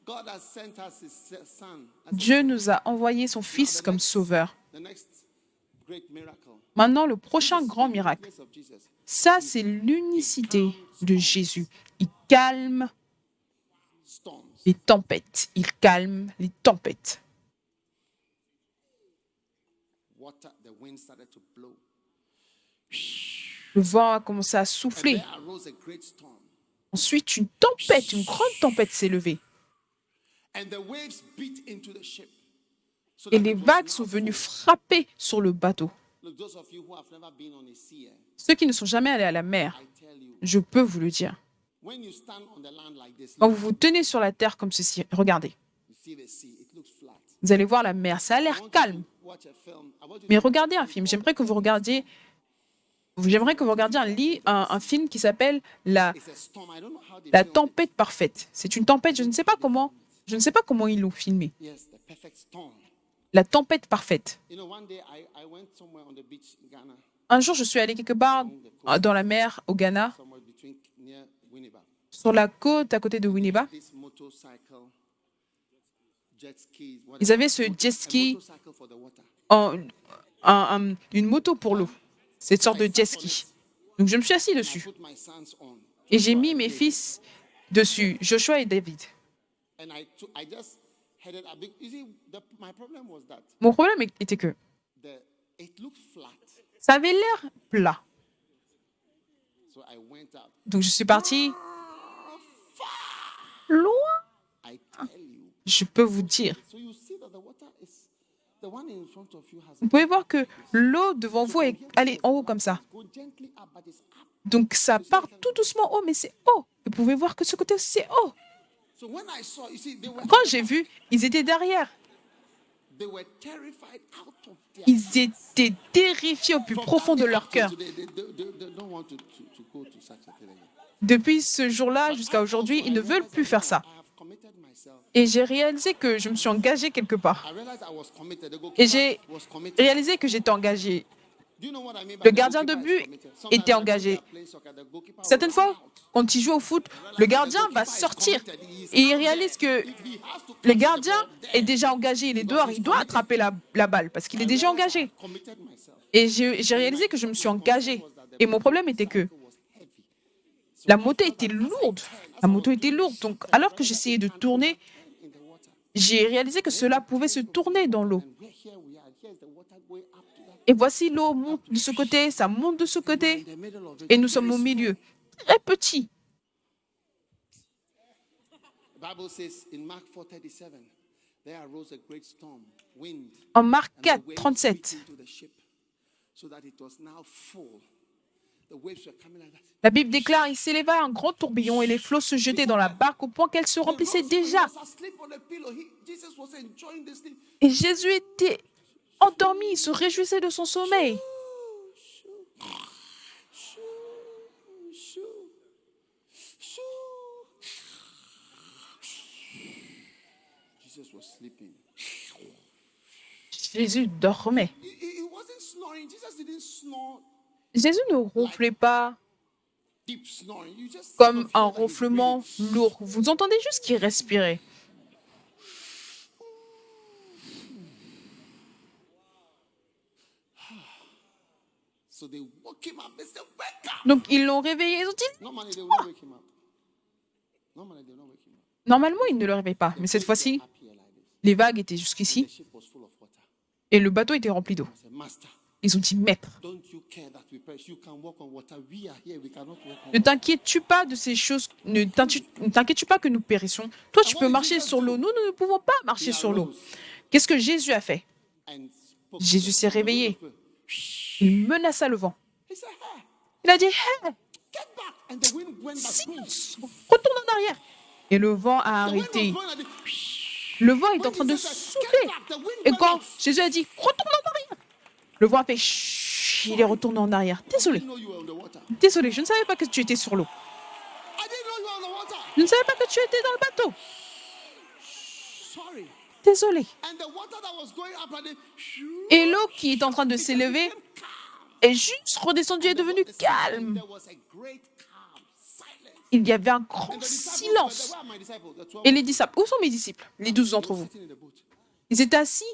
God has sent us his son. Dieu nous a envoyé son Fils comme sauveur. The next great miracle. Maintenant, le prochain grand miracle, Grace of Jesus. ça, c'est l'unicité de Jésus. Il calme Storms. les tempêtes. Il calme les tempêtes. Water, the wind started to blow. Le vent a commencé à And souffler. there arose a great storm. Ensuite, une tempête, une grande tempête s'est levée. And the waves beat into the ship. So Et that les it was vagues now sont venues full. frapper sur le bateau. Look, those of you who have never been on a sea, Ceux qui ne sont jamais allés à la mer, I tell you, je peux vous le dire. when you stand on the land like this, Quand vous vous tenez sur la terre comme ceci, regardez, you see the sea, it looks flat. vous allez voir la mer. Ça a I l'air want you calme. to watch a film. I want you Mais to regardez un film. J'aimerais que vous regardiez un film qui s'appelle It's a storm. I don't know how they La filmed it. tempête parfaite. C'est une tempête, je ne sais pas comment ils l'ont filmé. Yes, the perfect storm. La tempête parfaite. You know, one day I went somewhere on the beach in Ghana, Un jour, je suis allée quelque part dans la mer au Ghana, somewhere near Winneba. sur la côte à côté de Winneba. This motorcycle, jet ski. Ils avaient ce jet A ski, motorcycle for the water. une moto pour l'eau. Cette sorte de jet ski. Donc je me suis assis I dessus put my sons on. et j'ai mis mes fils dessus, Joshua et David. And I just headed a big. You see, my problem was that Mon problème était que it looked flat. ça avait l'air plat. So I went up. Donc je suis partie loin. I tell you. Je peux vous dire. So you see that the water is the one in front of you has Vous pouvez voir que l'eau devant vous est allée en haut comme ça. go gently up, but it's up. Donc ça part tout doucement haut, mais c'est haut. Vous pouvez voir que ce côté aussi, c'est haut. So when I saw, you see, Quand j'ai vu, ils étaient derrière. they were terrified out of their Ils étaient terrifiés au plus profond de leur cœur. They don't want to go to such a thing again. Depuis ce jour-là jusqu'à aujourd'hui, ils ne veulent plus faire ça. I have committed myself. Et j'ai réalisé que je me suis engagée quelque part. I realized I was committed. The Et goalkeeper j'ai was committed. réalisé que j'étais engagée. Do you know what I mean by Le the gardien de goalkeeper is but committed? était Sometimes engagé. when they are playing soccer, the goalkeeper will Certaines run fois, out. quand il joue au foot, le gardien va sortir et il réalise que le gardien est déjà engagé, il est dehors, il doit attraper la balle parce qu'il est déjà engagé. Committed myself. Et j'ai réalisé que je me suis engagée. Et mon problème était que la moto était lourde. La moto était lourde. Donc, alors que j'essayais de tourner, j'ai réalisé que cela pouvait se tourner dans l'eau. And here we are. Here's the water going up to that. Et voici l'eau monte de ce côté, ça monte de ce côté. In the middle of it. Et nous sommes au milieu. Très petit. The Bible says in Mark 4:37, there arose a great storm, wind, En Marc and 4, the waves 37, beat into the ship, so that it was now full. The waves were coming like that. la Bible déclare, il s'éleva un grand tourbillon et les flots se jetaient dans la barque au point qu'elle se remplissait déjà. He was asleep on the pillow. Jesus was enjoying the sleep. Et Jésus était endormi, il se réjouissait de son sommeil. Jesus was sleeping. Jésus dormait. He wasn't snoring. Jesus didn't snore Jésus ne ronflait pas deep snoring. You just comme sort un of feel like he's ronflement breathing. lourd. Vous entendez juste qu'il respirait. So they woke him up. They said, "Wake up!" Donc, ils l'ont réveillé. Ils ont dit, Normally they will not wake him up. Normally they will not wake him up. normalement, ils ne le réveillent pas. Mais cette fois-ci, Up here like this. les vagues étaient The jusqu'ici ship was full of water. et le bateau était rempli d'eau. I said, "Master, Ils ont dit, Maître, don't you care that we perish? You can walk on water. We are here. We cannot walk on ne t'inquiètes-tu pas de ces choses, ne t'inquiètes-tu pas que nous périssions. Toi, tu peux marcher sur l'eau. Nous ne pouvons pas marcher sur l'eau. Qu'est-ce que Jésus a fait? and spoke to Jésus the s'est wind. réveillé. Il menaça le vent. He said, "Hey, Il a dit, Hey, get back!" And the wind went back. silence, retourne en arrière. Et le vent a The wind was arrêté. blowing at the- Le vent est en When train de Jesus said, souffler. "Get back," the wind Et went quand back. Jésus a dit, retourne en arrière, le vent a fait chut, il est retourné en arrière. I Désolé, didn't know you were on the water. désolé, je ne savais pas que tu étais sur l'eau. I didn't know you were on the water. Je ne savais pas que tu étais dans le bateau. Sorry. Désolé. And the water that was going up and then, Et l'eau qui est en train de s'élever est juste redescendue et est devenue calme. there was a great calm, silence. Il y avait un grand The disciples were there. silence. Where are my disciples? The 12 Et les disciples, où sont mes disciples? Les 12 d'entre vous. sitting in the boat. Ils étaient assis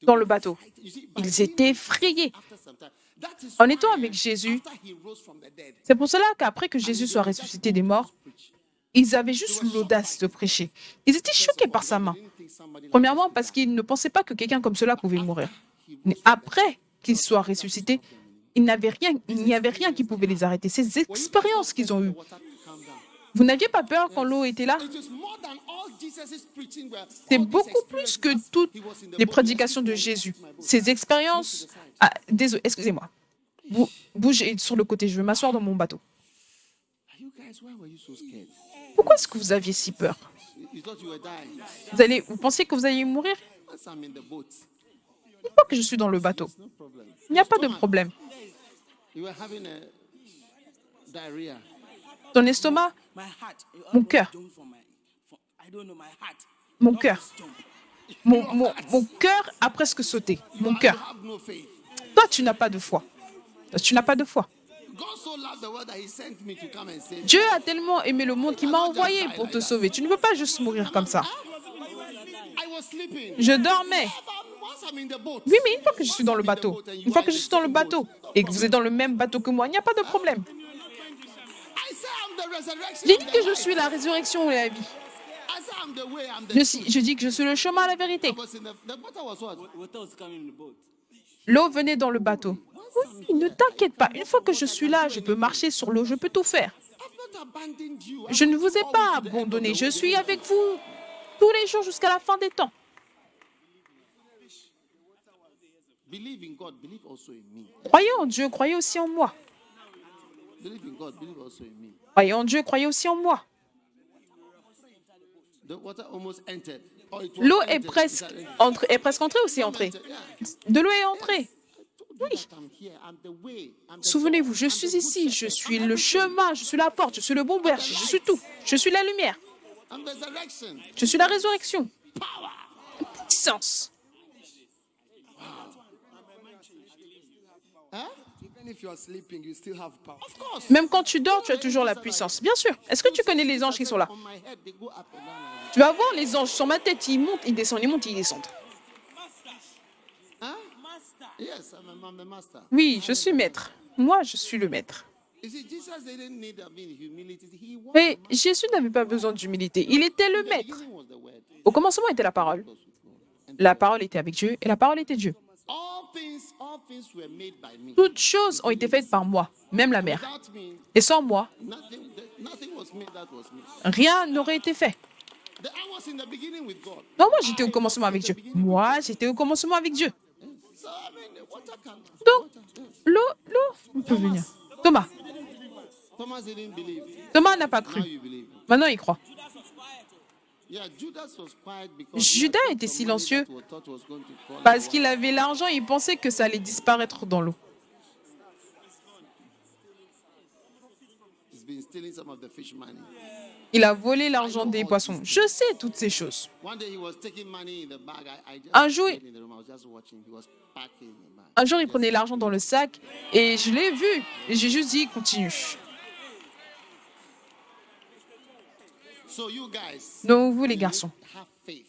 dans le bateau. You see, by Ils being étaient effrayés. after some time, that is En étant why, avec Jésus, after he rose from the dead, c'est pour cela qu'après que Jésus soit ressuscité des morts, ils avaient juste l'audace de prêcher. Ils étaient choqués par sa main. they didn't think somebody like Premièrement, parce qu'ils ne pensaient pas que quelqu'un comme cela pouvait mourir. Mais après qu'il soit ressuscité, il n'y avait rien qui pouvait les arrêter. Ces expériences qu'ils ont eues. water to calm down. Vous n'aviez pas peur quand l'eau était là? It is more than all Jesus' preaching were. C'est all these beaucoup plus experiences que as toutes he was in the les boat. prédications de Jésus. Ces expériences... Ah, désolé, excusez-moi. Bougez sur le côté, je vais m'asseoir dans mon bateau. Are you guys, why were you so scared? Pourquoi est-ce que vous aviez si peur? You thought you were dying. Vous pensez que vous alliez mourir? Once I'm in the boat, Une fois que je suis dans le bateau, no problem. il n'y a pas de problème. You were having a diarrhea. Ton estomac, My heart. Mon cœur. I don't know my heart. mon cœur. Mon cœur a presque sauté. Mon You cœur. have no faith. Toi, tu n'as pas de foi. Toi, tu n'as pas de foi. God so loved the world that he sent me to come and save you. Dieu a tellement aimé le monde qu'il m'a envoyé pour te sauver. Tu ne peux pas juste mourir comme ça. I was sleeping. Je dormais. Once I'm in the boat. Oui, mais une fois que je suis dans le bateau, une fois que je suis dans le bateau et que vous êtes dans le même bateau que moi, il n'y a pas de problème. I say I'm the resurrection. J'ai and dit the que je life. suis la résurrection et la vie. I say I'm the way, I'm the Je dis que je suis le chemin, la vérité. I was in the water was what? Water was coming in the boat. L'eau venait dans le bateau. Oui, ne t'inquiète pas. Une fois que je suis là, je peux marcher sur l'eau, je peux tout faire. I've not abandoned you. Je ne vous ai pas abandonné. Je suis avec vous tous les jours jusqu'à la fin des temps. Believe in God, believe also in me. Croyez en Dieu, croyez aussi en moi. Believe in God, believe also in me. Croyez en Dieu, croyez aussi en moi. The water almost entered. Or it was L'eau est entered. presque It entrée, ou c'est entrée? Yeah. De l'eau est entrée. I told you that I'm here. I'm the way. I'm the Souvenez-vous, door. je I'm suis the good ici, je shepherd. suis I'm le everything. chemin, je suis la porte, je suis le bon berger, je suis tout. Je suis la lumière, I'm resurrection. je suis la résurrection. Power. Puissance. Even if you are sleeping, you still have power. Of course. Même quand tu dors, tu as toujours la puissance. Bien sûr. Est-ce que tu connais les anges qui sont là? On my head, they go up and down like Tu vas voir les anges sur ma tête, ils montent, ils descendent, ils montent, ils descendent. this. Huh? Yes, I'm the master. Oui, je suis maître. Moi, je suis le maître. You see, Jesus didn't need humility. He was Mais Jésus n'avait pas besoin d'humilité. Il était le the maître. beginning was the word. Au commencement était la parole. La parole était avec Dieu et la parole était Dieu. All things were made by me. Toutes choses ont été faites par moi, même la mer. Without me, Et sans moi, nothing was made that was me. rien n'aurait été fait. I was in the beginning with God. Non, moi j'étais au commencement avec Dieu. Moi, j'étais au commencement avec Dieu. So I mean, the water can. Donc, l'eau peut venir. Thomas. Thomas didn't believe. Thomas n'a pas Now cru. you believe. Maintenant, il croit. Yeah, Judas was quiet because Judas he had était some money silencieux that was thought was going to fall parce in qu'il avait l'argent et il pensait que ça allait disparaître dans l'eau. He's been stealing some of the fish money. Il a volé l'argent des poissons. Je sais toutes ces choses. One day he was taking money in the bag. I just Un jour, stayed in the room. I was just watching. He was packing the bag. un jour, il prenait l'argent dans le sac et je l'ai vu. Et j'ai juste dit, continue. So you guys, Donc, vous les garçons, have faith,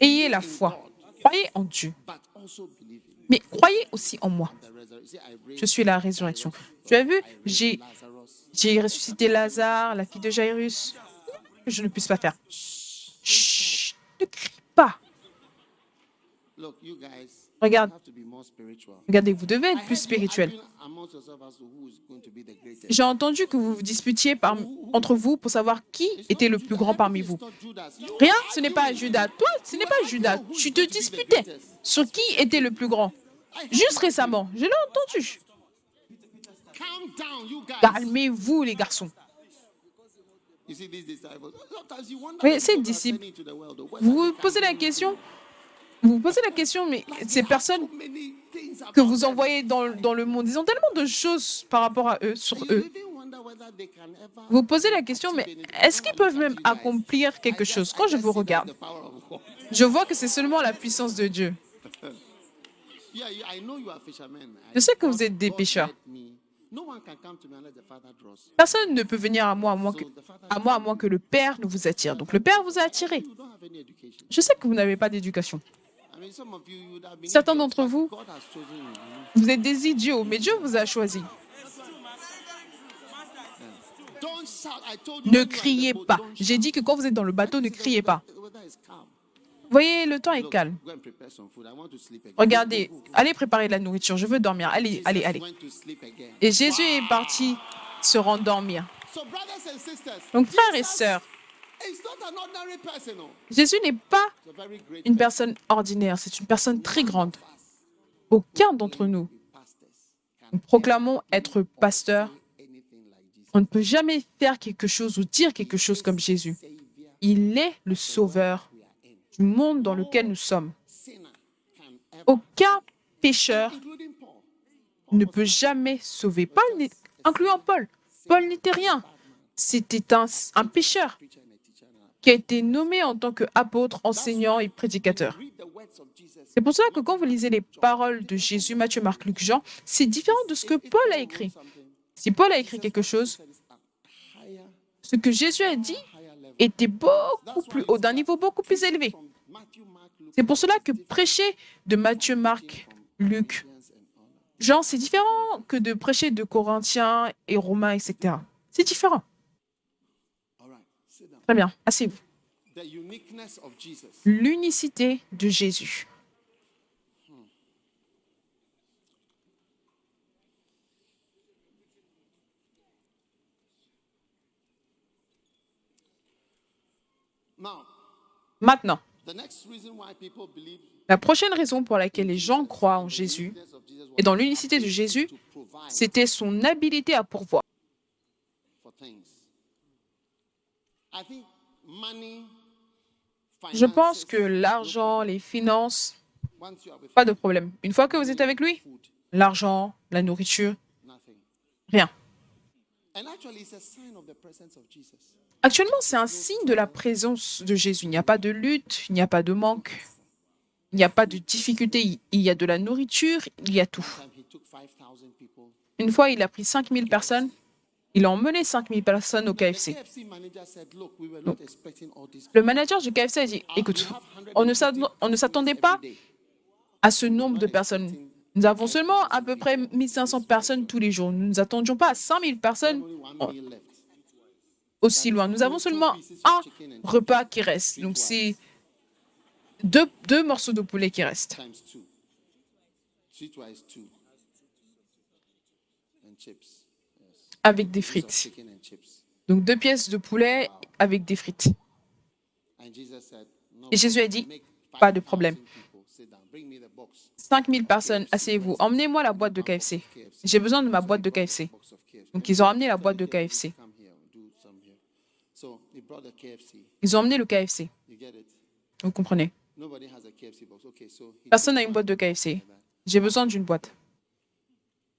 ayez la foi. Croyez en Dieu, but also believe in me. mais croyez aussi en moi. The resurrection. See, I raised Je suis la résurrection. Tu as vu, j'ai ressuscité Lazare, la fille de Jairus. Que je ne puisse pas faire. Chut, ne crie pas. Look, you guys Regarde, have to be more spiritual. regardez, vous devez I être plus heard you spirituel. arguing amongst yourself as to who is going to be the greatest. J'ai entendu que vous vous disputiez entre vous pour savoir qui était le plus grand parmi vous. It's not Judas. You Rien, ce n'est pas Judas. Toi, ce n'est pas Judas. Tu te disputais sur qui était le plus grand. Juste récemment, je l'ai entendu. calm down, you guys. Calmez-vous, les garçons. You see these disciples. Sometimes you wonder Oui, what ces people are disciples, sending to the world, though. vous vous posez la question, mais ces personnes So many things que about vous them. envoyez dans le monde, ils ont tellement de choses par rapport à eux, sur You eux. even wonder whether they can ever Vous posez la question, mais est-ce qu'ils peuvent même accomplir quelque chose? Quand je vous regarde, the power of God. je vois que c'est seulement la puissance de Dieu. Yeah, I know you are fishermen. Je sais que vous êtes des pêcheurs. God led me. No one can come to me unless the Father draws. Personne ne peut venir à moi à moins que le Père ne vous attire. Donc le Père vous a attiré. You don't have any education. Je sais que vous n'avez pas d'éducation. I mean, some of you would have been Certains idiots, d'entre but vous, God has chosen you. vous êtes des idiots, mais Dieu vous a choisi. Don't shout. I told you. Ne when you are in the criez boat, pas. don't J'ai dit que quand vous êtes dans le bateau, ne criez pas. shout. The weather is calm. Voyez, le temps est calme. Go and prepare some food. I want to sleep again. Regardez, allez préparer de la nourriture. Je veux dormir. Allez, allez, allez. Went to sleep again. Et Jésus est parti se rendormir. So, brothers and sisters, Donc, frères et sœurs, it's not an ordinary person. Oh. Jésus n'est pas It's a very great une personne ordinaire. C'est une personne très grande. Aucun d'entre nous, pastors. nous proclamons être pasteurs. Anything like Jesus. On ne peut jamais faire quelque chose ou dire quelque chose comme Jésus. Il est le sauveur du monde dans lequel nous sommes. Sinner can ever, Aucun pécheur including Paul. ne peut jamais sauver. Incluant Paul. Paul n'était rien. C'était un pécheur Preacher and a teacher now. qui a été nommé en tant qu'apôtre, enseignant et prédicateur. Read the words of Jesus. C'est pour cela que quand vous lisez les paroles de Jésus, Matthieu, Marc, Luc, Jean, c'est différent de ce que Paul a écrit. Si Paul a écrit quelque chose, Higher, ce que Jésus a dit higher level. était beaucoup plus haut, d'un niveau beaucoup plus élevé. From Matthew, Mark, Luke, C'est pour cela que prêcher de Matthieu, Marc, Luc, Jean, c'est différent que de prêcher de Corinthiens et Romains, etc. C'est différent. all right, sit down. Très bien, asseyez-vous. The uniqueness of Jesus. L'unicité de Jésus. Now, Maintenant, the next reason why people believe la prochaine raison pour laquelle les gens croient en Jésus of Jesus was et dans l'unicité de Jésus, to provide c'était son habileté à pourvoir. for things. I think money, Je pense finances, que l'argent, les finances, once you are with pas de problème. Une fois que vous êtes avec lui, l'argent, la nourriture, nothing. rien. And actually, it's a sign of the presence of Jesus. Actuellement, c'est un signe de la présence de Jésus. Il n'y a pas de lutte, il n'y a pas de manque, il n'y a pas de difficulté. Il y a de la nourriture, il y a tout. Time he took 5,000 people. Une fois, il a pris 5000 personnes. Il a emmené 5000 personnes au The KFC. KFC manager said, "Look, we were not expecting all this." Le manager du KFC a dit, écoute, on ne s'attendait pas à ce nombre de personnes. Nous avons seulement à peu près 1500 personnes tous les jours. Nous ne nous attendions pas à 5000 personnes Only one meal left. aussi loin. Nous avons seulement un repas qui reste. Donc, c'est deux morceaux de poulet qui restent. Times two. Streetwise two. And chips. Avec des Piece of frites. chicken and chips. Donc, 2 pièces de poulet avec des frites. And Jesus said, "No, Et Jésus a dit, make pas de problème. 5,000 people sit down. Bring me the box. 5000 personnes, asseyez-vous. Emmenez-moi la boîte de KFC. J'ai besoin de ma boîte de KFC. Box of KFC. Donc, ils ont amené la boîte de KFC. Come here, do some here." So he brought the KFC. Ils ont emmené le KFC. You get it? Vous comprenez? Nobody has a KFC box. Okay, so he Personne n'a une boîte de KFC. J'ai besoin d'une boîte.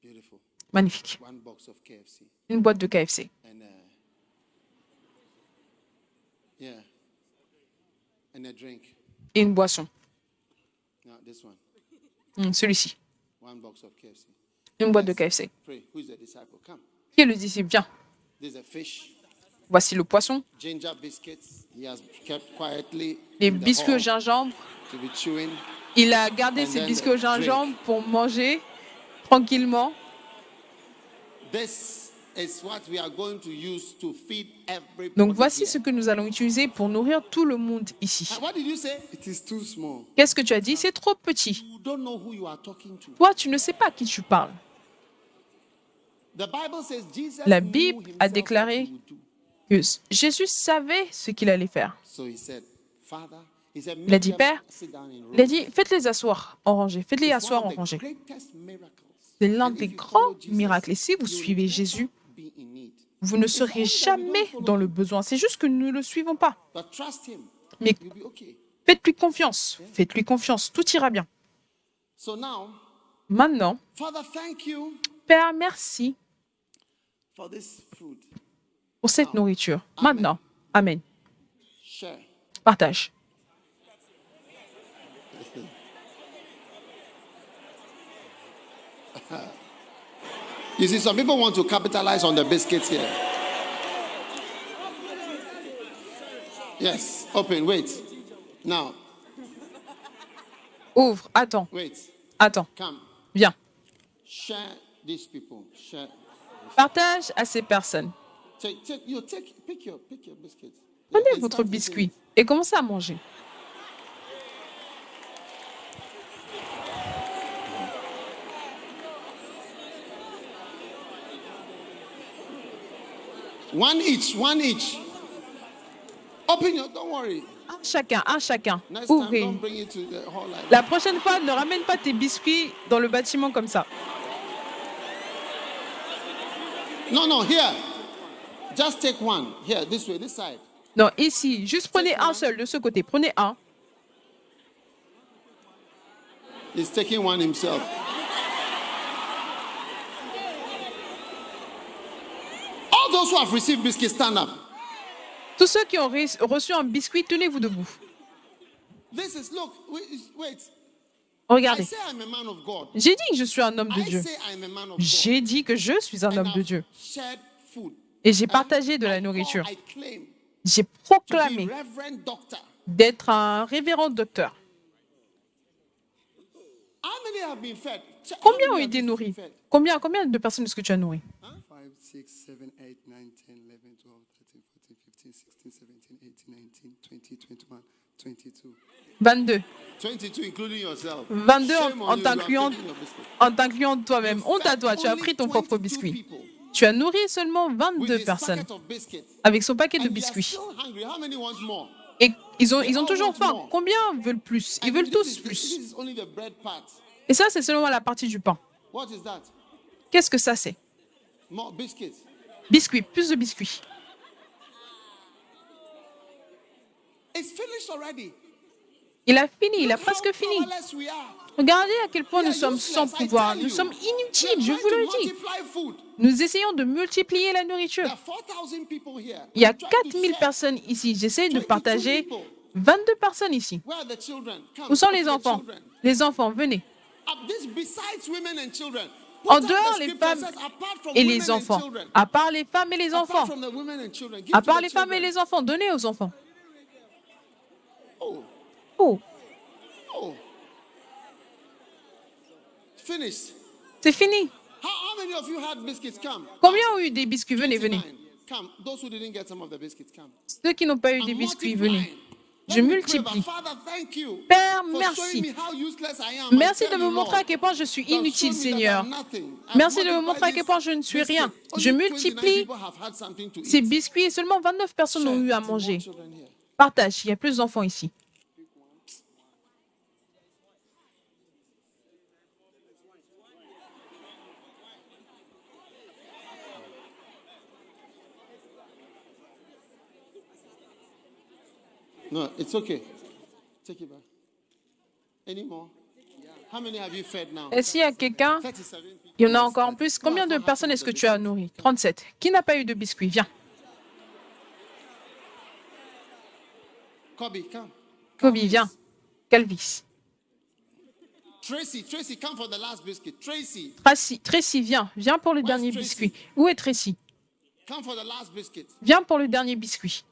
beautiful. Magnifique. One box of KFC. Une boîte de KFC. And yeah. And a drink. Et une boisson. Now this one. Celui-ci. One box of KFC. Une boîte de KFC. Pray. Who is the disciple? Come. Qui est le disciple? Viens. There's a fish. Voici le poisson, Ginger biscuits. He has kept quietly les in the biscuits au hall gingembre. to be chewing. Il a gardé And ses then biscuits au the drink. gingembre pour manger tranquillement. This is what we are going to use to feed everybody. Donc voici here. ce que nous allons utiliser pour nourrir tout le monde ici. What did you say? It is too small. Qu'est-ce que tu as dit? C'est trop petit. You don't know who you are talking to. Toi, tu ne sais pas à qui tu parles. The Bible says Jesus La knew Bible a himself déclaré what he would do. que Jésus savait ce qu'il allait faire. So he said, Father, he said, Il a dit, "Make them Père, sit down in il a rows." dit, faites-les asseoir en rangée, faites-les It's one asseoir en of the rangée. greatest miracles. C'est l'un And des if you grands follow Jesus, miracles. Et si vous you'll suivez never Jésus, be in need. vous ne serez jamais dans le besoin. C'est juste que nous ne le suivons pas. But trust him. Mais You'll be okay. faites-lui confiance. Faites-lui confiance. Tout ira bien. So now, Maintenant, Father, thank you Père, merci for this food. pour cette nourriture. Maintenant, Amen. Share. Partage. You see, some people want to capitalize on the biscuits here. Yes, open, wait. Now, Ouvre. Attends. wait, Attends. come. Viens. Share these people. Share. Partage à ces personnes. Pick your biscuits. Prenez And votre start biscuit eating et commencez à manger. it. One each, one each. Open your, don't worry. Un chacun, un chacun. Next time, Ouvrez. don't bring it to the hall like that. La prochaine fois, ne ramène pas tes biscuits dans le bâtiment comme ça. No, here. Just take one. Here, this way, this side. Non, ici, juste prenez un seul de ce côté. Prenez un. He's taking one himself. All those who have received biscuits, stand up. Tous ceux qui ont reçu un biscuit, tenez-vous debout. This is, look, wait. I Regardez. say I'm a man of God. J'ai dit que je suis un homme de I Dieu. say I'm a man of God. J'ai dit que je suis un And homme de I've Dieu. shared food. Et j'ai partagé de la nourriture. I claim J'ai to be proclamé Reverend Doctor. d'être un révérend docteur. How many have been fed? How Combien many ont have été been nourris? fed? Combien de personnes est-ce que tu as nourri? 5, 6, 7, 8, 9, 10, 11, 12, 13, 14, 15, 16, 17, 18, 19, 20, 21, 22. 22. 22, including yourself. 22 Shame on en you, you t'incluant are taking your biscuit. en t'incluant toi-même. Honte à toi, tu as Only pris ton propre 22 biscuit. people Tu as nourri seulement with 22 his personnes bucket of biscuits. avec son paquet de And you are biscuits. still hungry. How many want more? Et ils ont toujours faim. Combien veulent plus? Ils And veulent this tous is- plus. This is only the bread part. Et ça, c'est seulement la partie du pain. What is that? Qu'est-ce que ça, c'est? More biscuits. Biscuits, plus de biscuits. It's finished already. Il a fini, il a Look how presque fini. powerless we are. Regardez à quel point We nous are sommes useless, sans I pouvoir. tell Nous you. sommes We are inutiles, je trying vous to le dis. multiply food. Nous essayons de multiplier la nourriture. There are 4,000 people here. Il y a I'm trying to 4000 share. personnes ici. J'essaie de 22 partager people. 22 personnes ici. Where are the children? Come, Où sont come les to the enfants? children. Les enfants, venez. This besides women and children. En Put up dehors, the les scripture femmes says, apart from et women les and enfants. children. À part les femmes et les Apart enfants. from the women and children. Give À to part the les femmes et children. les enfants. Donnez aux enfants. Oh, Oh, oh. Finished. c'est fini. How many of you had biscuits? Come. Combien ont eu des biscuits? Venez, venez. 29. Come. Those who didn't get some of the biscuits, come. Ceux qui n'ont pas eu des I'm biscuits, multiplying. venez. Let Je me pray, multiplie. but Father, thank you Père, for merci. showing me how useless I am. Merci I de tell me you, montrer Lord, à quel point je suis you have inutile, shown me that Seigneur. I'm nothing. I've Merci de me multiplied montrer à quel point je ne suis these rien. biscuits. Je Only 29 multiplie people have had something to ces eat. biscuits et seulement 29 personnes ont eu à Share. manger. More children here. Partage, il y a plus d'enfants ici. No, it's okay. Take it back. Any more? How many have you fed now? Et s'il y a quelqu'un, 37 people. il y en a encore en plus. Combien de personnes est-ce que tu as nourri? 37. Qui n'a pas eu de biscuits? Viens. Kobe, come. Kobe, viens. Calvis. Tracy, come for the last biscuit. Tracy. Tracy, viens. Viens pour le dernier Tracy? biscuit. Où est Tracy? Come for the last biscuit. Viens pour le dernier biscuit.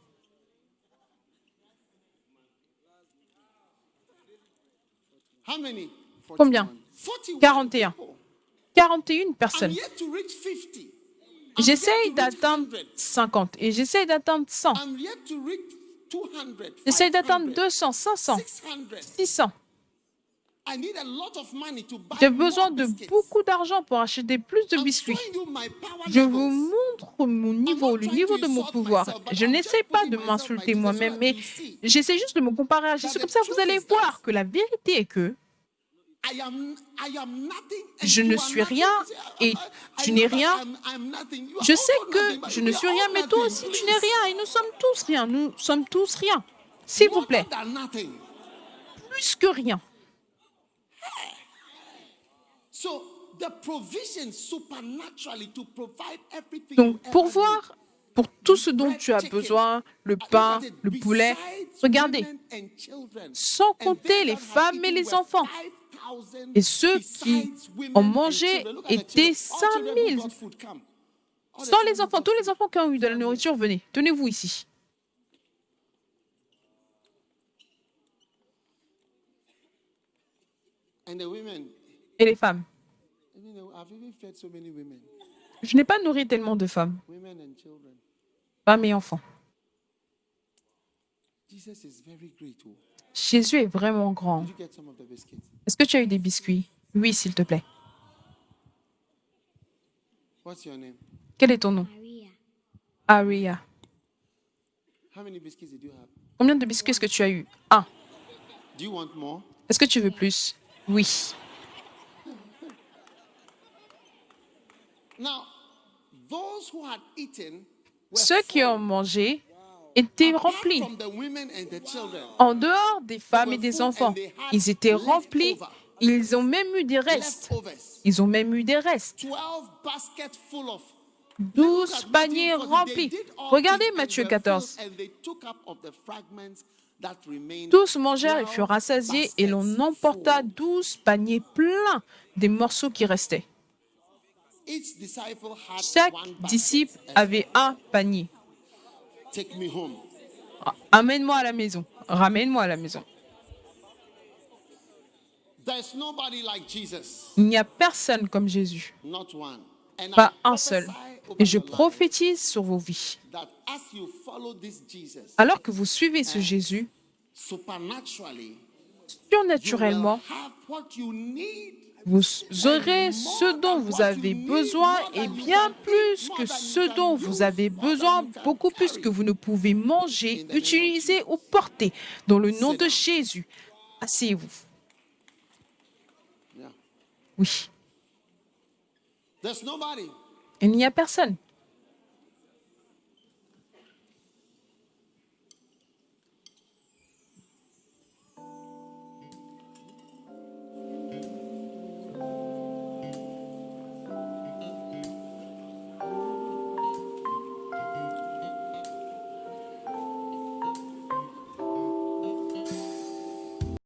How many? Combien? 41. 41. people. 41 I'm personnes. yet to reach 50. I'm J'essaye yet to reach d'atteindre 100. 50 et j'essaye d'atteindre 100. I'm yet to reach 200. J'essaye d'atteindre 500, 200, 500, 600. 600. I need a lot of money to buy J'ai besoin more de biscuits. beaucoup d'argent pour acheter plus de I'm biscuits. showing you my power Je vous levels. montre mon niveau, le niveau de mon pouvoir. Je n'essaie pas de m'insulter moi-même, mais j'essaie juste de me comparer à Jésus. Comme ça, vous allez voir que la vérité est que I am nothing and je you ne are suis nothing. rien et I tu know n'es that rien. I'm nothing. You are Je sais also nothing, que but je we ne are suis all rien, mais toi nothing. aussi tu n'es Please. rien et nous sommes tous rien. Nous sommes tous rien. S'il vous More plaît, than nothing. plus que rien. So the provision supernaturally to provide everything. Donc, you pour ever voir, pour tout ce dont tu as besoin, le pain, le poulet, regardez, sans compter les femmes et les enfants. Et ceux qui ont mangé étaient 5000. Sans les enfants, tous les enfants qui ont eu de la nourriture, venez, tenez-vous ici. And the women, Et les femmes. you know, I've even fed so many women, Je n'ai pas nourri tellement de femmes, women and children. femmes et enfants. Jesus is very great. Oh. Jésus est vraiment grand. Did you get some of the biscuits? Est-ce que tu as eu des biscuits? Oui, s'il te plaît. What's your name? Quel est ton nom? Aria. How many biscuits did you have? Combien de biscuits est-ce que tu as eu? Un. Do you want more? Est-ce que tu veux plus? Oui. Now, those who had eaten were Ceux qui ont mangé étaient apart remplis. from the women and the children. En dehors des femmes et des enfants, ils étaient remplis. Ils ont même eu des restes. Leftovers. Ils ont même eu des restes. 12 baskets full of. 12 paniers remplis. Regardez Matthieu 14. Tous mangèrent et furent rassasiés et l'on emporta 12 paniers pleins des morceaux qui restaient. Chaque disciple avait un panier. Take me home. Amène-moi à la maison. Ramène-moi à la maison. There's nobody like Jesus. Il n'y a personne comme Jésus. Not one. And Pas I un seul. prophesy over Et je your life prophétise sur vos vies. that as you follow this Jesus, Alors que vous suivez ce Jésus, supernaturally, you will surnaturellement, have what you need. vous aurez ce dont vous avez besoin et bien plus que ce dont vous avez besoin, beaucoup plus que vous ne pouvez manger, utiliser ou porter. Dans le nom de Jésus, asseyez-vous. Yeah. Oui, There's nobody. il n'y a personne.